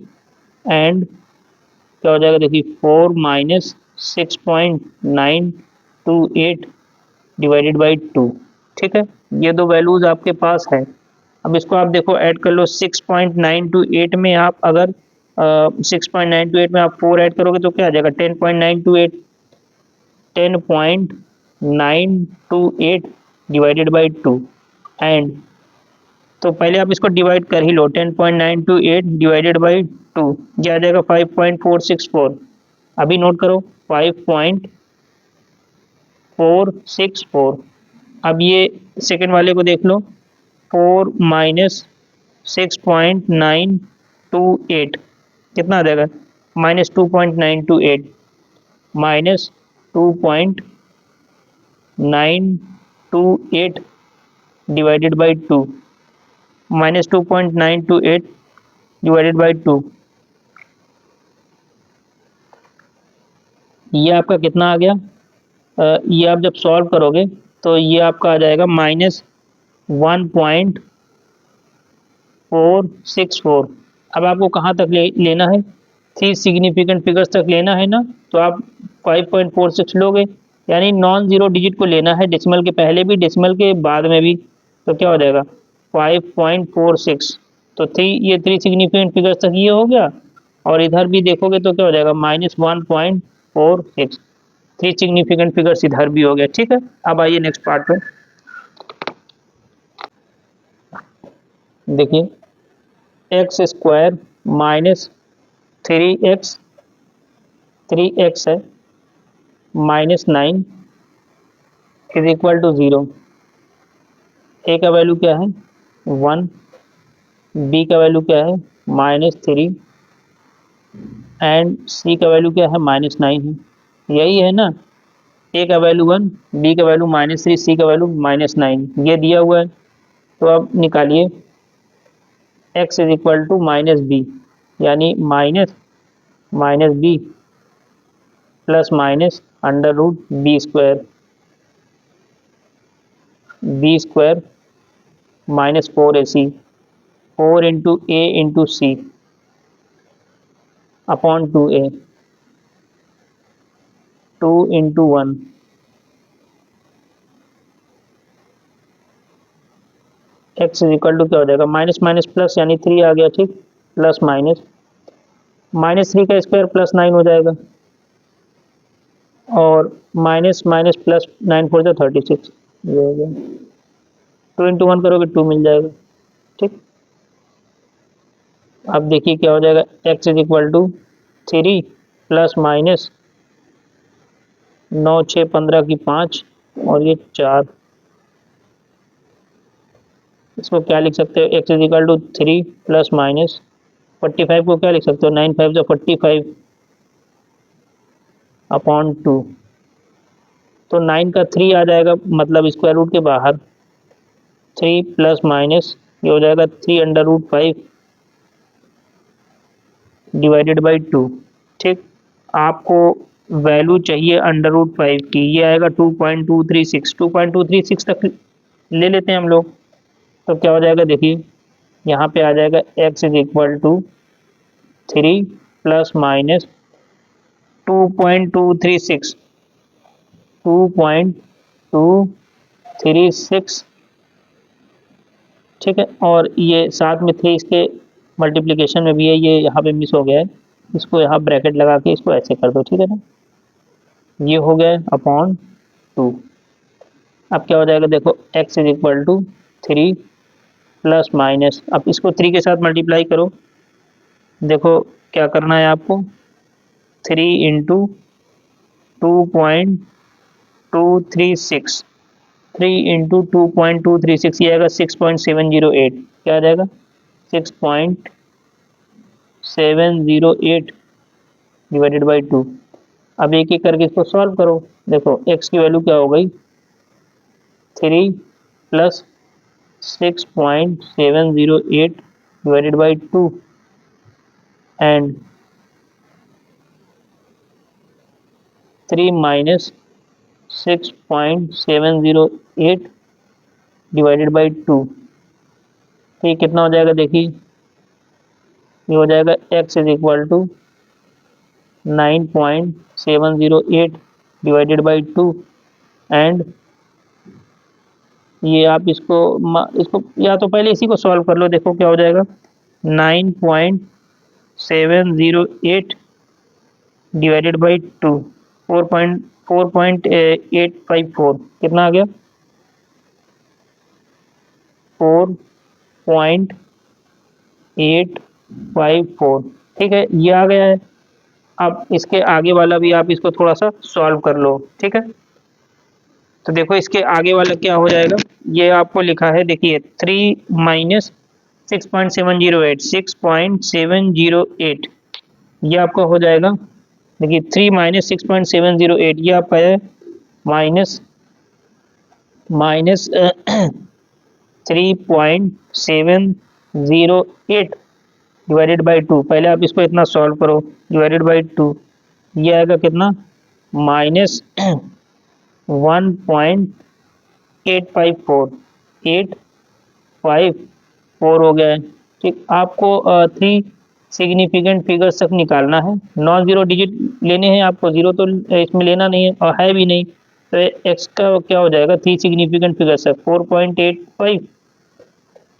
एंड क्या हो जाएगा देखिए 4 माइनस 6.928 डिवाइडेड बाई 2। ठीक है, ये दो वैल्यूज आपके पास है। अब इसको आप देखो ऐड कर लो, 6.928 में आप अगर 6.928 में आप 4 ऐड करोगे तो क्या आ जाएगा 10.928, 10.928 डिवाइडेड बाई 2। एंड तो पहले आप इसको डिवाइड कर ही लो, 10.928 डिवाइडेड बाई 2, ये आ जाएगा 5.464। अभी नोट करो 5.464। अब ये सेकेंड वाले को देख लो, 4 माइनस 6.928 कितना आ जाएगा, -2.928 minus 2.928 divided by 2, -2.928 divided by 2, ये आपका कितना आ गया? ये आप जब सॉल्व करोगे तो ये आपका आ जाएगा -1.464। अब आपको कहाँ तक लेना है? 3 सिग्निफिकेंट फिगर्स तक लेना है ना, तो आप 5.46 लोगे, यानी नॉन जीरो डिजिट को लेना है, डेसिमल के पहले भी डेसिमल के बाद में भी। तो क्या हो जाएगा 5.46, तो 3 सिग्निफिकेंट फिगर्स तक ये हो गया, और इधर भी देखोगे तो क्या हो जाएगा -1.46, 3 सिग्निफिकेंट फिगर्स इधर भी हो गया। ठीक है, अब आइए नेक्स्ट पार्ट पे। देखिए x square minus 3x, 3x है -9 इज इक्वल टू 0। ए का वैल्यू क्या है 1, बी का वैल्यू क्या है -3 एंड सी का वैल्यू क्या है -9 है। यही है ना, ए का वैल्यू 1, बी का वैल्यू -3, सी का वैल्यू -9, ये दिया हुआ है। तो अब निकालिए x is equal to -b, यानी minus b plus minus under root b square, -4ac, 4 into a into c upon 2a, 2 into 1, x is equal to क्या हो जाएगा, माइनस माइनस प्लस यानी 3 आ गया, ठीक, प्लस माइनस -3 का स्क्वायर +9 हो जाएगा, और माइनस माइनस प्लस 9 4 36, ये हो गया। 2 इंटू 1 करोगे 2 मिल जाएगा, ठीक। अब देखिए क्या हो जाएगा, x is equal to 3 plus minus 9 6 15 की 5 और ये 4, इसको क्या लिख सकते हो, x is equal to 3 plus minus 45 को क्या लिख सकते हो, 9 5 जो 45 अपॉन 2, तो 9 का 3 आ जाएगा, मतलब स्क्वायर रूट के बाहर, 3 प्लस माइनस ये हो जाएगा 3 अंडर रूट 5 डिवाइडेड बाई 2, ठीक। आपको वैल्यू चाहिए अंडर रूट 5 की, ये आएगा 2.236, 2.236 तक ले लेते हैं हम लोग। तो क्या हो जाएगा, देखिए यहाँ पे आ जाएगा x is equal to 3 plus minus 2.236, 2.236, ठीक है। और ये साथ में 3 इसके मल्टीप्लिकेशन में भी है, ये यहाँ पे मिस हो गया है, इसको यहाँ ब्रैकेट लगा के इसको ऐसे कर दो, ठीक है ना, ये हो गया अपॉन 2। अब क्या हो जाएगा, देखो x is equal to 3 plus minus, अब इसको 3 के साथ मल्टीप्लाई करो, देखो क्या करना है आपको, 3 इंटू 2.236, 3 इंटू 2.236, ये आएगा 6.708, क्या आ जाएगा 6.708 डिवाइडेड बाई 2। अब एक एक करके इसको सॉल्व करो, देखो x की वैल्यू क्या हो गई 3 plus 6.708 divided by 2 and 3 minus 6.708 divided by 2, तो ये कितना हो जाएगा, देखिए ये हो जाएगा x is equal to 9.708 divided by 2 and ये आप इसको या तो पहले इसी को सॉल्व कर लो, देखो क्या हो जाएगा 9.708 डिवाइडेड बाई 2, 4.854 कितना आ गया 4.854। ठीक है, ये आ गया है। अब इसके आगे वाला भी आप इसको थोड़ा सा सॉल्व कर लो। ठीक है, तो देखो इसके आगे वाला क्या हो जाएगा, ये आपको लिखा है, देखिए 3 माइनस 6.708, 6.708, ये आपका हो जाएगा। देखिए 3 माइनस 6.708, ये आपका है माइनस माइनस 3.708 डिवाइडेड बाई 2। पहले आप इसको इतना सॉल्व करो, डिवाइडेड बाई 2, ये आएगा कितना, माइनस 1.854, 854 हो गया है। ठीक, आपको 3 सिग्निफिकेंट फिगर्स तक निकालना है, नॉन जीरो डिजिट लेने हैं आपको, जीरो तो इसमें लेना नहीं है और है भी नहीं, तो एक्स का क्या हो जाएगा, 3 सिग्निफिकेंट फिगर्स है 4.85।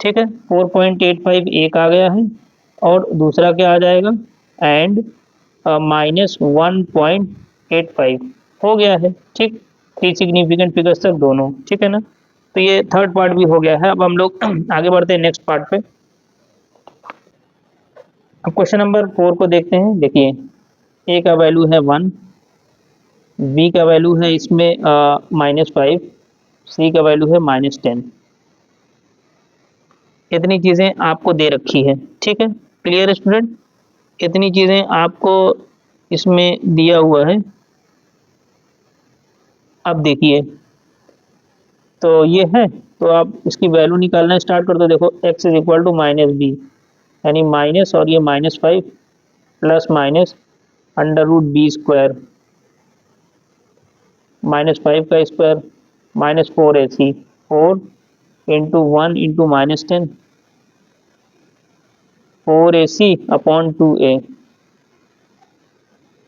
ठीक है, 4.85 एक आ गया है, और दूसरा क्या आ जाएगा, एंड माइनस 1.85 हो गया है। ठीक, 3 सिग्निफिकेंट फिगर्स तक दोनों। ठीक है ना, तो ये थर्ड पार्ट भी हो गया है। अब हम लोग आगे बढ़ते हैं नेक्स्ट पार्ट पे। अब क्वेश्चन नंबर 4 को देखते हैं। देखिए ए का वैल्यू है 1, बी का वैल्यू है इसमें -5, सी का वैल्यू है -10। इतनी चीज़ें आपको दे रखी है। ठीक है, क्लियर स्टूडेंट, इतनी चीज़ें आपको इसमें दिया हुआ है। अब देखिए, तो ये है, तो आप इसकी वैल्यू निकालना स्टार्ट कर दो। देखो x is equal to minus b, यानी माइनस और ये -5 प्लस माइनस √b², -5 का square -4ac, 4 into 1 into -10, 4ac upon 2a,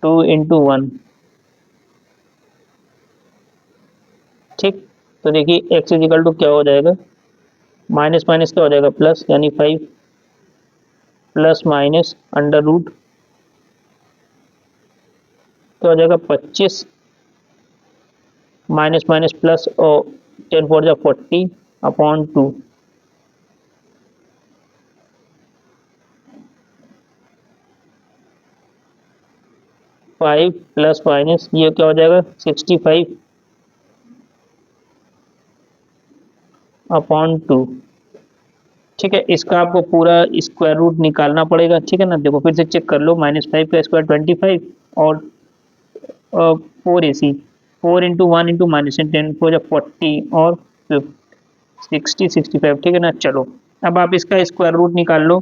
2 into 1। ठीक, तो देखिए x इज इक्वल टू क्या हो जाएगा, माइनस माइनस क्या हो जाएगा, प्लस, यानी 5 प्लस माइनस √ क्या हो जाएगा, 25 माइनस माइनस प्लस और 10 4 जा 40 अपॉन 2। 5 प्लस माइनस ये क्या हो जाएगा, 65 अपॉन 2। ठीक है, इसका आपको पूरा स्क्वायर रूट निकालना पड़ेगा। ठीक है ना, देखो फिर से चेक कर लो, -5 का स्क्वायर 25 और 4ac, 4 इंटू 1 इंटू -10 4 जा 40 और 65। ठीक है ना, चलो अब आप इसका स्क्वायर रूट निकाल लो।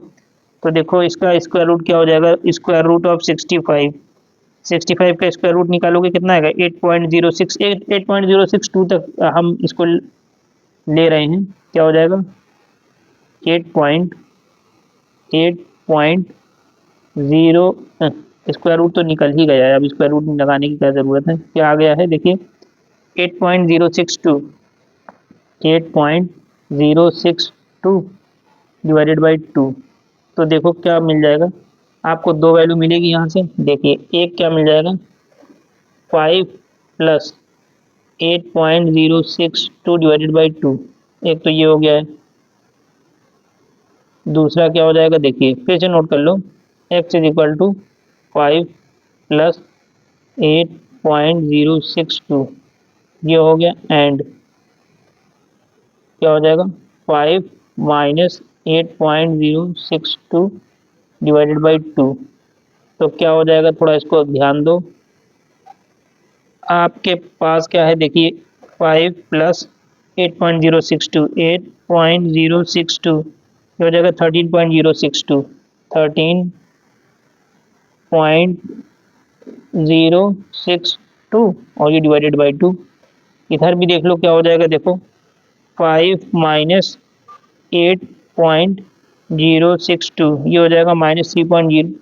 तो देखो इसका स्क्वायर रूट क्या हो जाएगा, स्क्वायर रूट ऑफ 65, 65 का स्क्वायर रूट निकालोगे कितना आएगा, 8.062 तक हम इसको ले रहे हैं। क्या हो जाएगा, 8.0, स्क्वायर रूट तो निकल ही गया है, अब स्क्वायर रूट लगाने की क्या ज़रूरत है, क्या आ गया है, देखिए 8.062, 8.062 डिवाइडेड बाई 2। तो देखो क्या मिल जाएगा, आपको दो वैल्यू मिलेगी यहाँ से। देखिए एक क्या मिल जाएगा, 5 प्लस 8.062 डिवाइडेड बाई 2, एक तो ये हो गया है। दूसरा क्या हो जाएगा, देखिए फिर से नोट कर लो, x is equal to 5 plus 8.062, ये हो गया, एंड क्या हो जाएगा, 5 माइनस 8.062 डिवाइडेड बाई 2। तो क्या हो जाएगा, थोड़ा इसको ध्यान दो। आपके पास क्या है, देखिए 5 प्लस 8.062, 8.062 ये हो जाएगा 13.062, 13.062 और ये डिवाइडेड बाई 2। इधर भी देख लो क्या हो जाएगा, देखो 5 माइनस 8.062 ये हो जाएगा -3.0,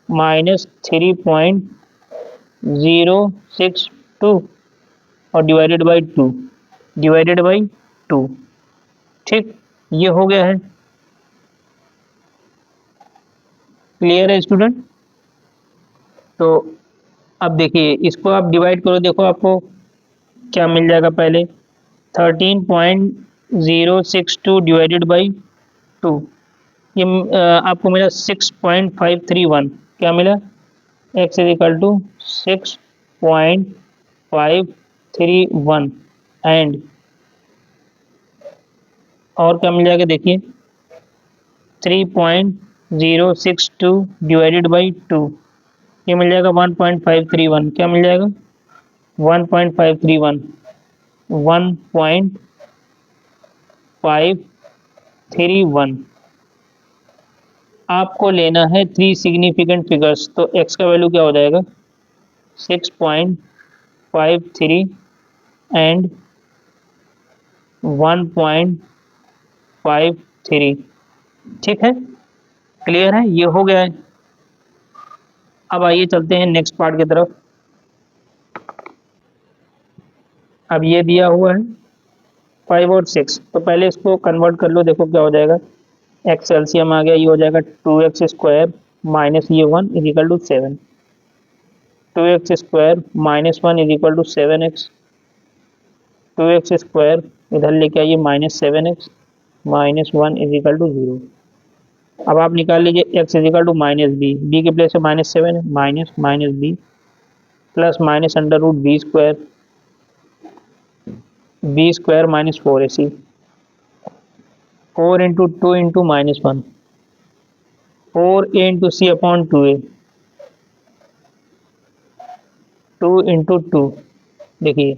-3.062 और डिवाइडेड बाई 2, डिवाइडेड बाई 2। ठीक, ये हो गया है। क्लियर है स्टूडेंट, तो अब देखिए इसको आप डिवाइड करो, देखो आपको क्या मिल जाएगा, पहले 062 डिवाइडेड बाई 2, ये आपको मिला 6.531। क्या मिला? x is equal to 6.531 and और क्या मिल जाएगा देखिए 3.062 डिवाइडेड बाई 2, ये मिल जाएगा 1.531। क्या मिल जाएगा? 1.531, 1.531। आपको लेना है थ्री सिग्निफिकेंट फिगर्स, तो x का वैल्यू क्या हो जाएगा? 6.53 एंड 1.53। ठीक है, क्लियर है, ये हो गया है। अब आइए चलते हैं नेक्स्ट पार्ट की तरफ। अब ये दिया हुआ है 5 और 6, तो पहले इसको कन्वर्ट कर लो, देखो क्या हो जाएगा। एक्स एलसीएम आ गया, ये हो जाएगा 2x² माइनस ये 1 is equal to 7। 2x² minus 1 is equal to 7x। 2x² इधर लेके आइए -7x minus 1 is equal to 0। अब आप निकाल लीजिए x is equal to -b, b के प्लेस में -7 है, minus minus b plus minus under root b square minus 4ac, 4 into 2 into -1, 4a इंटू c अपॉन 2a, 2 इंटू 2, देखिए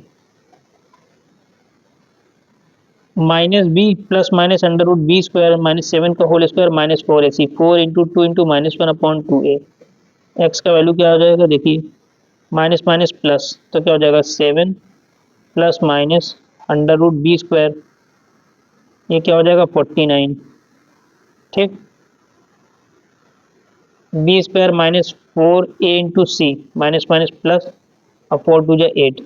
minus b plus minus under root b square minus 7 का whole square minus 4ac, 4 into 2 into -1 upon 2a। X का वैल्यू क्या हो जाएगा देखिए, माइनस माइनस प्लस, तो क्या हो जाएगा 7 plus minus under root b square, ये क्या हो जाएगा 49। ठीक, b square minus 4a into c, minus minus plus, और 4 टू जा 8।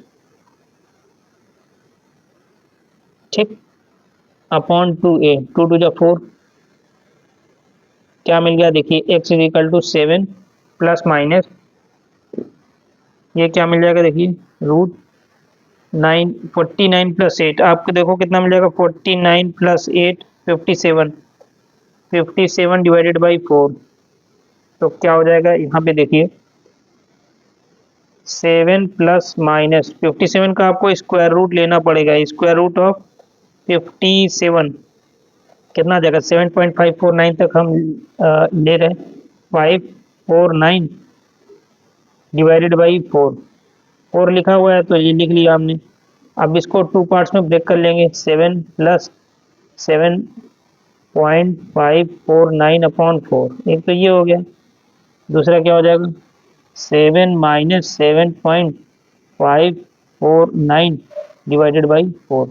ठीक, अपॉन 2a, 2 टू जा 4, क्या मिल गया देखिए x is equal to 7 plus minus, ये क्या मिल जाएगा देखिए रूट 9, 49 प्लस 8, आपको देखो कितना मिल जाएगा 49 प्लस 8 57, 57 डिवाइडेड बाई 4, तो क्या हो जाएगा यहाँ पे देखिए 7 प्लस माइनस 57 का आपको स्क्वायर रूट लेना पड़ेगा, स्क्वायर रूट ऑफ 57 कितना आ जाएगा 7.549 तक हम ले रहे हैं, 549 डिवाइडेड बाई 4 लिखा हुआ है तो ये लिख लिया हमने। अब इसको टू पार्ट्स में ब्रेक कर लेंगे, 7 प्लस 7.549 अपॉन 4, एक तो ये हो गया, दूसरा क्या हो जाएगा 7 माइनस 7.549 डिवाइडेड बाई 4।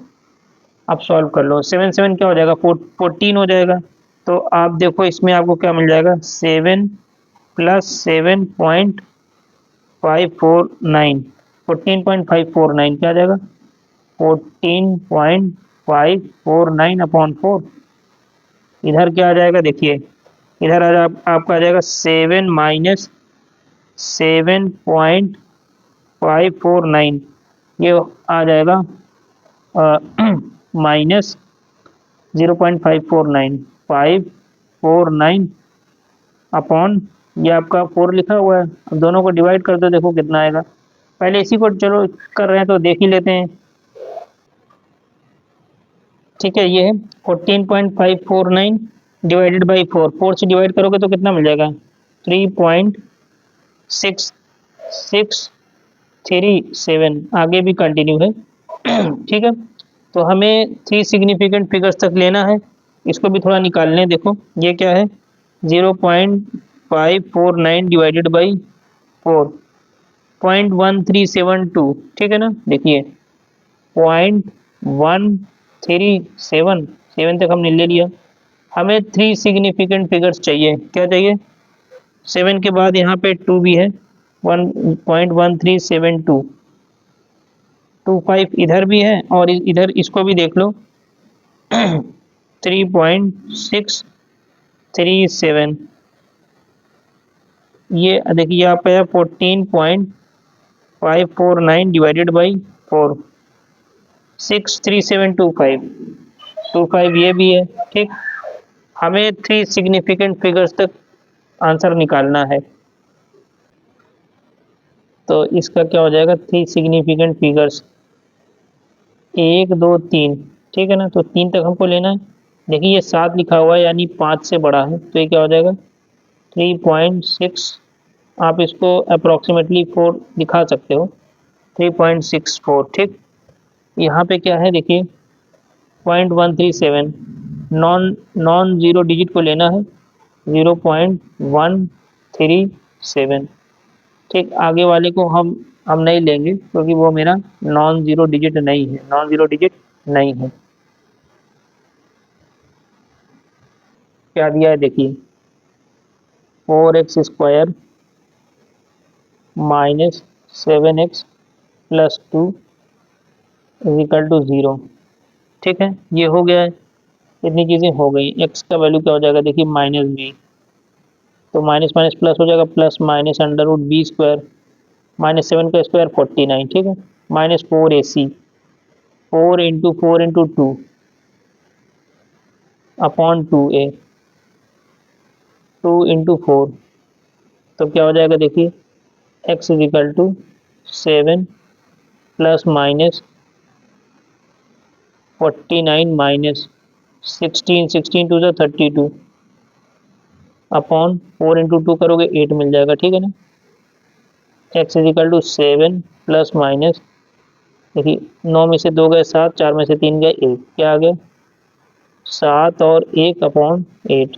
अब सॉल्व कर लो, 7 7 क्या हो जाएगा 14 हो जाएगा, तो आप देखो इसमें आपको क्या मिल जाएगा 7 प्लस 7.549, 14.549 क्या आ जाएगा 14.549 अपॉन 4। इधर क्या आ जाएगा देखिए, इधर आपका आ जाएगा 7 माइनस 7.549, ये आ जाएगा माइनस 0.549 549 अपॉन, ये आपका 4 लिखा हुआ है, अब दोनों को डिवाइड कर दो, देखो कितना आएगा। पहले इसी को चलो कर रहे हैं तो देख ही लेते हैं। ठीक है, ये है 14.549 डिवाइडेड बाई 4, 4 से डिवाइड करोगे तो कितना मिल जाएगा 3.6637, आगे भी कंटिन्यू है। ठीक है, तो हमें थ्री सिग्निफिकेंट फिगर्स तक लेना है, इसको भी थोड़ा निकाल लें। देखो ये क्या है 0.549 डिवाइडेड बाई 4, 0.1372, ठीक है ना, देखिए 0.137, 7 तक हमने ले लिया। हमें थ्री सिग्निफिकेंट फिगर्स चाहिए, क्या चाहिए 7 के बाद यहाँ पे 2 भी है, 1.1372, 25 इधर भी है और इधर इसको भी देख लो 3.637, ये देखिए यहाँ पे है 14.549 डिवाइडेड बाई 4, 63725, 25 ये भी है। ठीक, हमें 3 सिग्निफिकेंट फिगर्स तक आंसर निकालना है। तो इसका क्या हो जाएगा, 3 सिग्निफिकेंट फिगर्स, 1 2 3, ठीक है ना। तो 3 तक हमको लेना है। देखिए ये 7 लिखा हुआ है यानी 5 से बड़ा है, तो ये क्या हो जाएगा 3.6। आप इसको अप्रोक्सीमेटली 4 दिखा सकते हो, 3.64। ठीक, यहाँ पे क्या है देखिए 0.137, नॉन नॉन जीरो डिजिट को लेना है 0.137। ठीक, आगे वाले को हम नहीं लेंगे क्योंकि वो मेरा नॉन जीरो डिजिट नहीं है, नॉन जीरो डिजिट नहीं है। क्या दिया है देखिए 4x² minus 7x plus 2 is equal to 0। ठीक है, ये हो गया है, इतनी चीज़ें हो गई। x का वैल्यू क्या हो जाएगा देखिए -b, तो माइनस माइनस प्लस हो जाएगा, प्लस माइनस √b², माइनस 7 का स्क्वायर 49। ठीक है, माइनस 4ac, 4 × 2 अपॉन 2a, 2 × 4, तो क्या हो जाएगा देखिए x is equal to 7 plus minus 49 minus 16, 16 2 ज़ा 32 अपॉन 4 × 2 करोगे 8 मिल जाएगा। ठीक है ना, x is equal to 7 plus minus, देखिए 9 में से 2 गए 7, 4 में से 3 गए 1, क्या आ गया 7 और 1 अपॉन 8।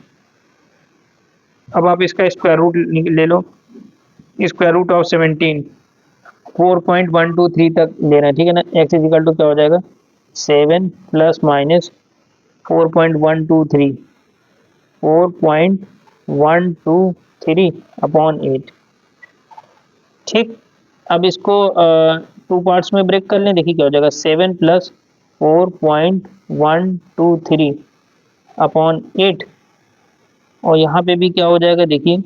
अब आप इसका स्क्वायर रूट ले लो, स्क्वायर रूट ऑफ 17 4.123 तक ले रहे हैं। ठीक है ना, x इजिकल टू क्या हो जाएगा 7 प्लस माइनस 4.123, 4.123 अपॉन 8। ठीक, अब इसको 2 पार्ट्स में ब्रेक कर लें, देखिए क्या हो जाएगा 7 प्लस 4.123 अपॉन 8, और यहाँ पे भी क्या हो जाएगा देखिए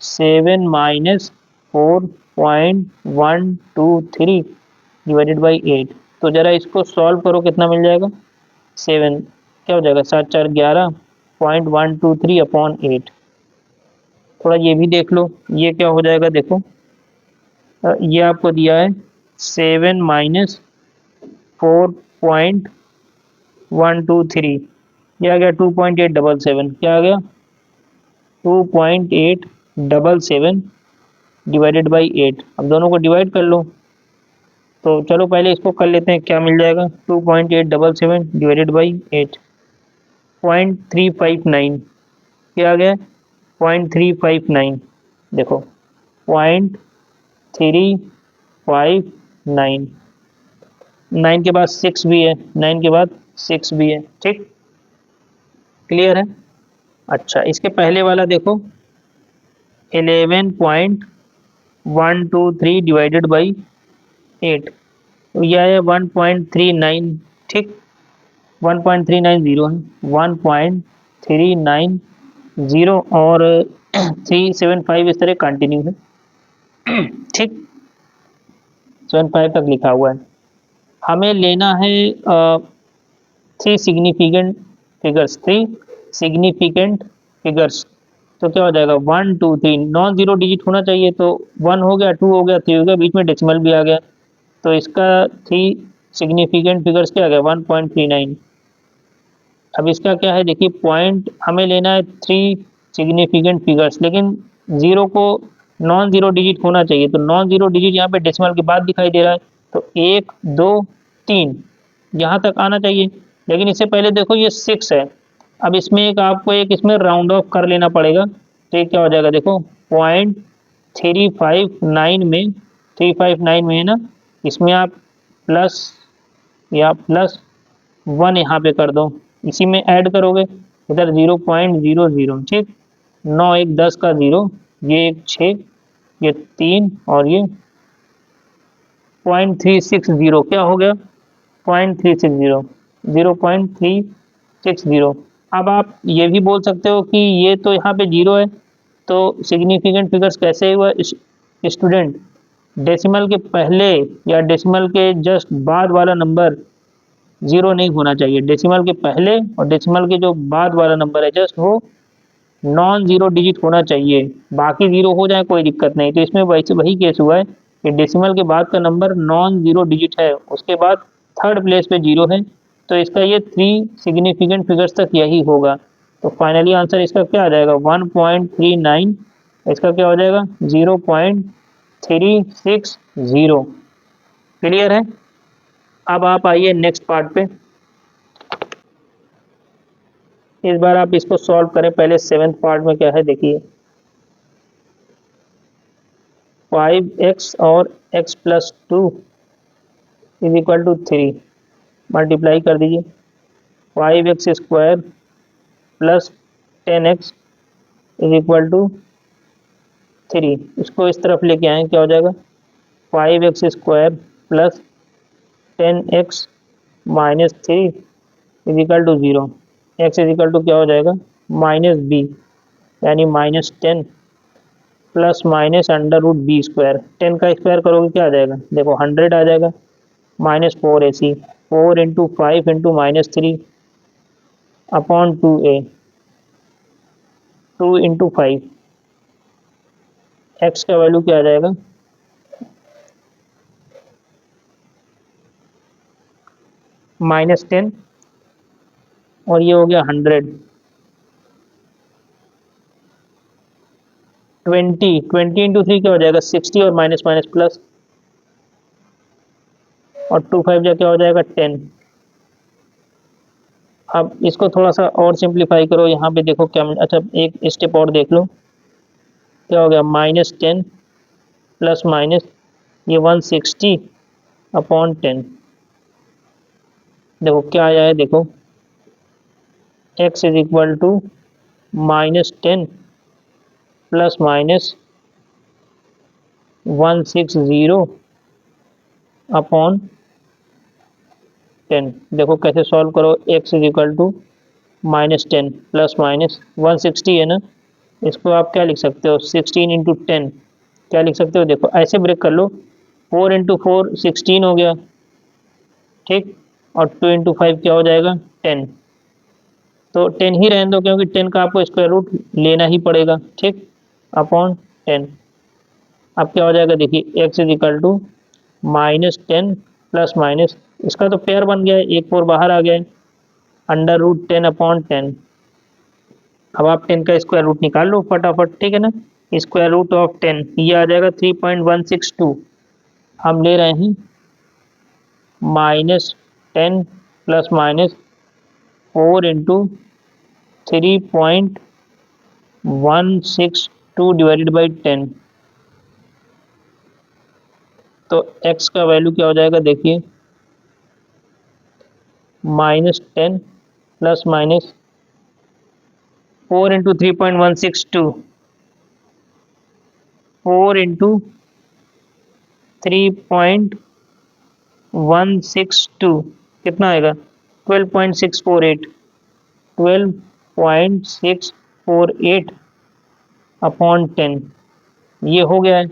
7 माइनस 4.123 डिवाइडेड बाई 8। तो ज़रा इसको सॉल्व करो, कितना मिल जाएगा 7 क्या हो जाएगा 7 4 11.123 अपॉन 8। थोड़ा ये भी देख लो, ये क्या हो जाएगा देखो, ये आपको दिया है 7 माइनस 4.123, ये आ गया 2.877, क्या आ गया 2.877 डिवाइडेड बाई 8। अब दोनों को डिवाइड कर लो, तो चलो पहले इसको कर लेते हैं, क्या मिल जाएगा 2.877 डिवाइडेड बाई 8, 0.359, क्या आ गया 0.359, देखो 0.359, 9 के बाद 6 भी है, 9 के बाद 6 भी है। ठीक, क्लियर है। अच्छा, इसके पहले वाला देखो 11.123 डिवाइडेड बाई 8, तो यह है 1.39। ठीक, 1.390 है, 1.390 और 375 इस तरह कंटिन्यू है। ठीक, 75 तक लिखा हुआ है। हमें लेना है 3 सिग्निफिकेंट फिगर्स, 3 सिग्निफिकेंट फिगर्स। तो क्या हो जाएगा 1 2 3, नॉन जीरो डिजिट होना चाहिए, तो 1 हो गया, 2 हो गया, 3 हो गया, बीच में डेसिमल भी आ गया, तो इसका 3 सिग्निफिकेंट फिगर्स क्या आ गया 1.39। अब इसका क्या है देखिए पॉइंट हमें लेना है 3 सिग्निफिकेंट फिगर्स, लेकिन जीरो को नॉन जीरो डिजिट होना चाहिए, तो नॉन जीरो डिजिट यहाँ पे डेसिमल के बाद दिखाई दे रहा है, तो 1 2 3 यहाँ तक आना चाहिए, लेकिन इससे पहले देखो ये 6 है। अब इसमें एक आपको एक इसमें राउंड ऑफ कर लेना पड़ेगा, तो ये क्या हो जाएगा देखो 0.359 में, 359 में है ना, इसमें आप प्लस या प्लस 1 यहाँ पे कर दो, इसी में ऐड करोगे इधर 0.00। ठीक, 9 1 10 का 0, ये 1 6, ये 3 और ये 0.360, क्या हो गया 0.360, 0.360। अब आप ये भी बोल सकते हो कि ये तो यहाँ पे 0 है, तो सिग्निफिकेंट फिगर्स कैसे हुआ स्टूडेंट, डेसिमल के पहले या डेसिमल के जस्ट बाद वाला नंबर जीरो नहीं होना चाहिए। डेसिमल के पहले और डेसिमल के जो बाद वाला नंबर है जस्ट वो नॉन जीरो डिजिट होना चाहिए, बाकी जीरो हो जाए कोई दिक्कत नहीं। तो इसमें वैसे वही केस हुआ है कि डेसिमल के बाद का नंबर नॉन जीरो डिजिट है, उसके बाद थर्ड प्लेस पे जीरो है, तो इसका ये थ्री सिग्निफिकेंट फिगर्स तक यही होगा। तो फाइनली आंसर इसका क्या आ जाएगा 1.39, इसका क्या हो जाएगा 0.360। क्लियर है। अब आप आइए नेक्स्ट पार्ट पे। इस बार आप इसको सॉल्व करें। पहले सेवेंथ पार्ट में क्या है देखिए, 5x और x plus two is equal to 3, multiply कर दीजिए। 5x square plus 10x is equal to 3, इसको इस तरफ लेके आए, क्या हो जाएगा 5x square plus 10x minus 3 is equal to 0। x is equal to क्या हो जाएगा माइनस बी, यानी minus 10 plus minus under root b square. 10 का स्क्वायर करोगे क्या आ जाएगा, देखो 100 आ जाएगा, minus 4ac, 4 into 5 into minus 3 upon 2a, 2 into 5, x का वैल्यू क्या आ जाएगा -10, और ये हो गया 100। 20 इंटू 3 क्या हो जाएगा 60, और माइनस माइनस प्लस, और 2 5 जा क्या हो जाएगा 10। अब इसको थोड़ा सा और सिंप्लीफाई करो, यहाँ पे देखो क्या अच्छा एक स्टेप और देख लो, क्या हो गया -10 प्लस माइनस ये 160 अपॉन 10, देखो क्या आया है, देखो x is equal to -10 plus minus 160 upon 10। देखो कैसे सॉल्व करो, x is equal to -10 plus minus 160 है ना, इसको आप क्या लिख सकते हो 16 इंटू 10, क्या लिख सकते हो, देखो ऐसे ब्रेक कर लो, 4 इंटू 4 16 हो गया, ठीक, और 2 इंटू 5 क्या हो जाएगा 10, तो 10 ही रहने दो क्योंकि 10 का आपको स्क्वायर रूट लेना ही पड़ेगा, ठीक, अपॉन 10। अब क्या हो जाएगा देखिए x is equal to -10 plus minus, इसका तो पेयर बन गया है, एक 4 बाहर आ गया है, अंडर रूट 10 अपॉन 10। अब आप 10 का स्क्वायर रूट निकाल लो फटाफट, ठीक है ना। स्क्वायर रूट ऑफ 10 ये आ जाएगा 3.162, हम ले रहे हैं -10 plus minus 4 into 3.162 divided by 10, तो x का वैल्यू क्या हो जाएगा देखिए -10 प्लस माइनस 4 इंटू 3.162, 4 इंटू 3.162 कितना आएगा 12.648, 12.648 अपॉन 10, ये हो गया है,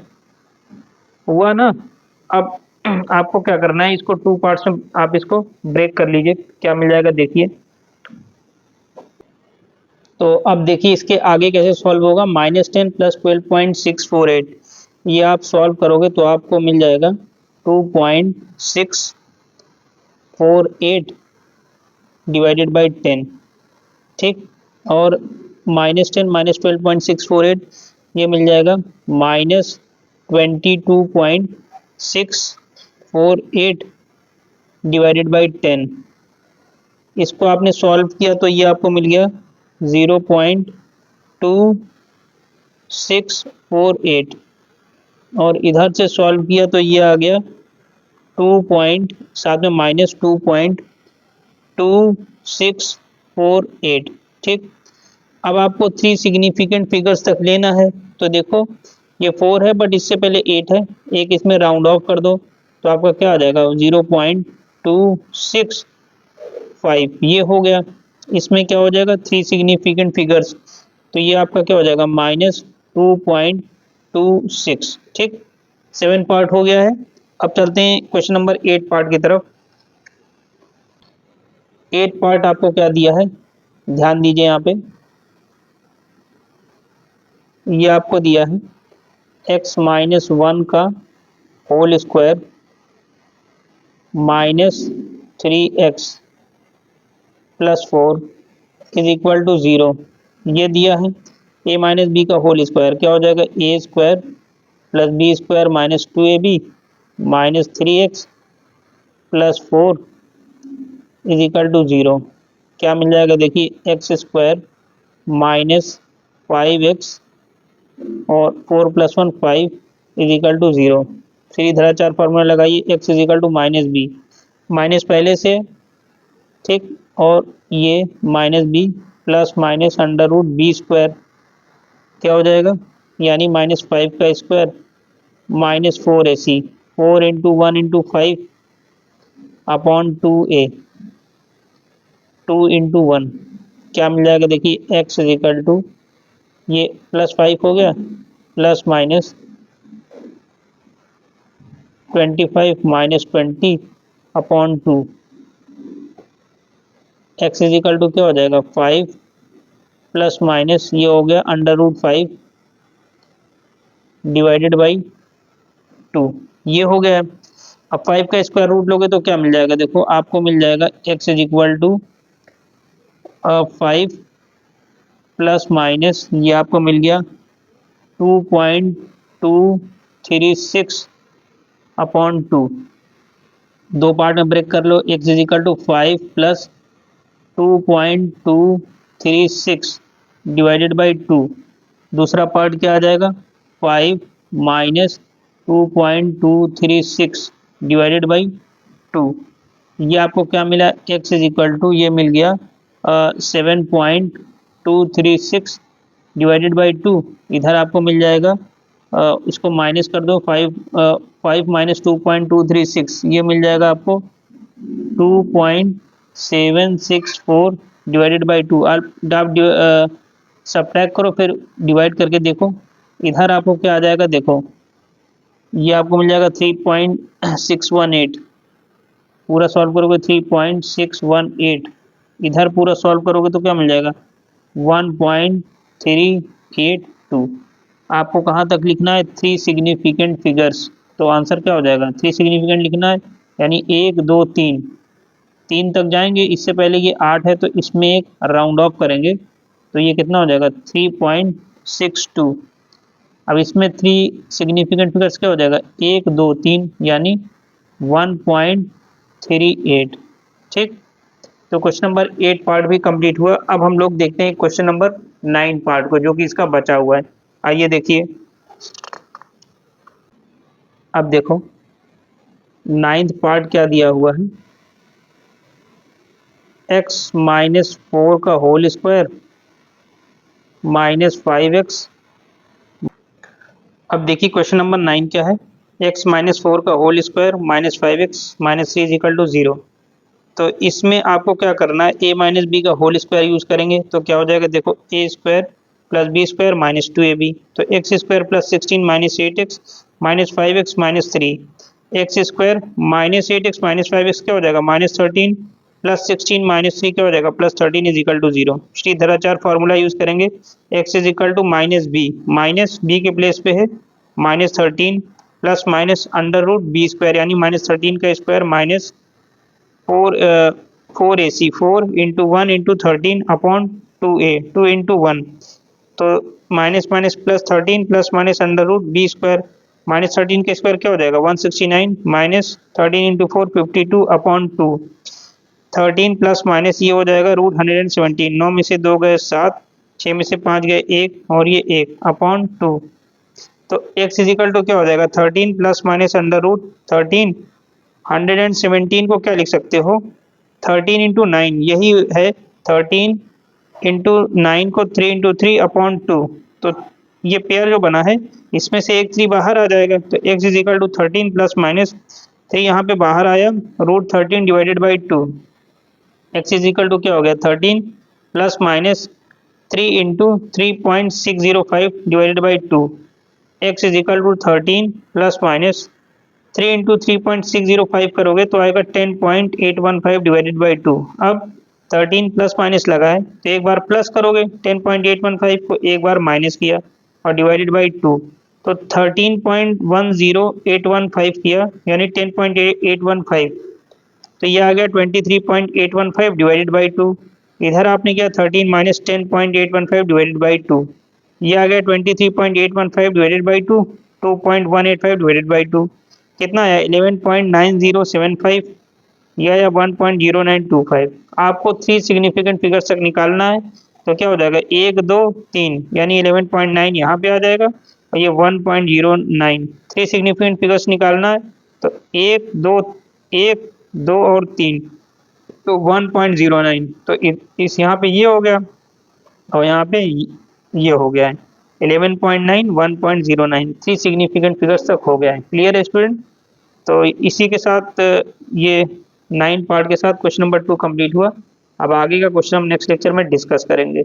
हुआ ना। अब आपको क्या करना है, इसको टू पार्ट्स में आप इसको ब्रेक कर लीजिए, क्या मिल जाएगा देखिए। तो अब देखिए इसके आगे कैसे सॉल्व होगा, -10 प्लस 12.648, ये आप सॉल्व करोगे तो आपको मिल जाएगा 2.648 डिवाइडेड बाई 10, ठीक, और -10 माइनस 12.648 ये मिल जाएगा -22.648 डिवाइडेड बाई 10। इसको आपने सॉल्व किया तो ये आपको मिल गया 0.2648, और इधर से सॉल्व किया तो ये आ गया 2 में -2.2648, ठीक। अब आपको थ्री सिग्निफिकेंट फिगर्स तक लेना है, तो देखो ये 4 है बट इससे पहले 8 है, एक इसमें राउंड ऑफ कर दो तो आपका क्या आ जाएगा 0.265, ये हो गया। इसमें क्या हो जाएगा थ्री सिग्निफिकेंट फिगर्स, तो ये आपका क्या हो जाएगा -2.26, ठीक। 7 पार्ट हो गया है। अब चलते हैं क्वेश्चन नंबर 8 पार्ट की तरफ। 8 पार्ट आपको क्या दिया है, ध्यान दीजिए यहाँ पे, ये आपको दिया है x माइनस 1 का whole square minus 3x plus 4 is equal to 0, ये दिया है। a माइनस बी का होल स्क्वायर क्या हो जाएगा, a square plus b square minus 2ab minus 3x plus 4 is equal to 0, क्या मिल जाएगा, देखिए एक्स स्क्वायर माइनस 5x और 4 प्लस 1 5 इज इक्वल टू 0। फिर इधर 4 फार्मूला लगाइए, x is equal to minus b, minus पहले से ठीक, और ये minus b plus minus under root b square क्या हो जाएगा, यानी माइनस 5 का square minus 4ac, 4 into 1 into 5 upon 2a, 2 into 1 क्या मिल जाएगा, देखिए x इज इक्वल टू ये प्लस 5 हो गया plus minus 25 minus 20 upon 2, x is equal to क्या हो जाएगा 5 प्लस माइनस ये हो गया अंडर रूट 5 डिवाइडेड बाई 2, ये हो गया। अब 5 का स्क्वायर रूट लोगे तो क्या मिल जाएगा, देखो आपको मिल जाएगा x is equal to 5 plus minus ये आपको मिल गया 2.236 अपॉन 2, दो पार्ट में ब्रेक कर लो, x is equal to 5 plus 2.236 divided by 2, दूसरा पार्ट क्या आ जाएगा 5 माइनस 2.236 डिवाइडेड बाई 2, ये आपको क्या मिला, x इज इक्वल टू ये मिल गया 7.236 डिवाइडेड बाई 2, इधर आपको मिल जाएगा इसको माइनस कर दो 5 माइनस 2.236 ये मिल जाएगा आपको 2.764 डिवाइडेड बाई 2, आप सब्ट्रैक्ट करो फिर डिवाइड करके देखो, इधर आपको क्या आ जाएगा, देखो ये आपको मिल जाएगा 3.618, पूरा सॉल्व करोगे 3.618, इधर पूरा सॉल्व करोगे तो क्या मिल जाएगा 1.382, आपको कहाँ तक लिखना है 3 सिग्निफिकेंट फिगर्स, तो आंसर क्या हो जाएगा 3 सिग्निफिकेंट लिखना है, यानी 1 2 3 3 तक जाएंगे, इससे पहले ये 8 है तो इसमें एक राउंड ऑफ करेंगे तो ये कितना हो जाएगा 3.62, अब इसमें 3 सिग्निफिकेंट फिगर्स क्या हो जाएगा 1 2 3 यानी 1.38, ठीक। तो क्वेश्चन नंबर 8 पार्ट भी कंप्लीट हुआ। अब हम लोग देखते हैं क्वेश्चन नंबर 9 पार्ट को, जो कि इसका बचा हुआ है। आइए देखिए, अब देखो 9th पार्ट क्या दिया हुआ है, x माइनस 4 का होल स्क्वायर माइनस 5x, अब देखिए क्वेश्चन नंबर 9 क्या है, x माइनस 4 का whole square minus 5x minus 3 is equal to 0, तो इसमें आपको क्या करना है, a माइनस बी का होल स्क्वायर यूज करेंगे तो क्या हो जाएगा, देखो a square plus b square minus 2ab, तो x square plus 16 minus 8x minus 5x minus 3, x square minus 8x minus 5x क्या हो जाएगा माइनस 13 प्लस 16 माइनस 3 क्या हो जाएगा plus 13 is equal to 0। Shridharacharya formula use करेंगे, x is equal to minus b के प्लेस पे है minus 13 plus minus under root b square, यानी माइनस 13 का square minus 4ac 4 into 1 into 13 upon 2a 2 into 1, तो minus minus plus 13 plus minus under root b square, minus 13 का स्क्वायर क्या हो जाएगा 169 minus 13 into 4 52 upon 2, 13 plus minus ये हो जाएगा रूट 117, 9 में से 2 गए 7, 6 में से 5 गए 1 और ये 1 अपॉन 2, तो x इज इक्वल टू क्या हो जाएगा 13 प्लस माइनस अंडर रूट 13, 117 को क्या लिख सकते हो 13 इंटू 9, यही है 13 इंटू 9 को 3 इंटू 3 अपॉन 2, तो ये पेयर जो बना है इसमें से एक 3 बाहर आ जाएगा, तो x is equal to 13 plus minus 3 यहाँ पे बाहर आया root 13 divided by 2, x is equal to क्या हो गया 13 plus minus 3 into 3.605 divided by 2, x is equal to 13 plus minus 3 into 3.605 करोगे तो आएगा 10.815 डिवाइडेड बाई 2। अब 13 प्लस माइनस लगा है तो एक बार प्लस करोगे 10.815 को, एक बार माइनस किया और डिवाइडेड बाई 2, तो 13.10815 किया यानी 10.815, तो ये आ गया 23.815 डिवाइडेड बाई 2। इधर आपने किया 13 माइनस 10.815 डिवाइडेड बाई 2, ये आ गया 23.815 डिवाइडेड बाई 2, 2.185 डिवाइडेड बाई 2, कितना आया 11.9075 या 1.0925। आपको 3 सिग्निफिकेंट फिगर्स तक निकालना है, तो क्या हो जाएगा 1 2 3 यानी 11.9 यहाँ पे आ जाएगा और ये 1.09, 3 सिग्निफिकेंट फिगर्स निकालना है तो 1 2 और 3, तो 1.09, तो इस यहाँ पे ये हो गया और यहाँ पे ये हो गया है 11.9 1.09, 3 सिग्निफिकेंट फिगर्स तक हो गया है। क्लियर है स्टूडेंट? तो इसी के साथ ये 9 पार्ट के साथ क्वेश्चन नंबर 2 कंप्लीट हुआ। अब आगे का क्वेश्चन हम नेक्स्ट लेक्चर में डिस्कस करेंगे।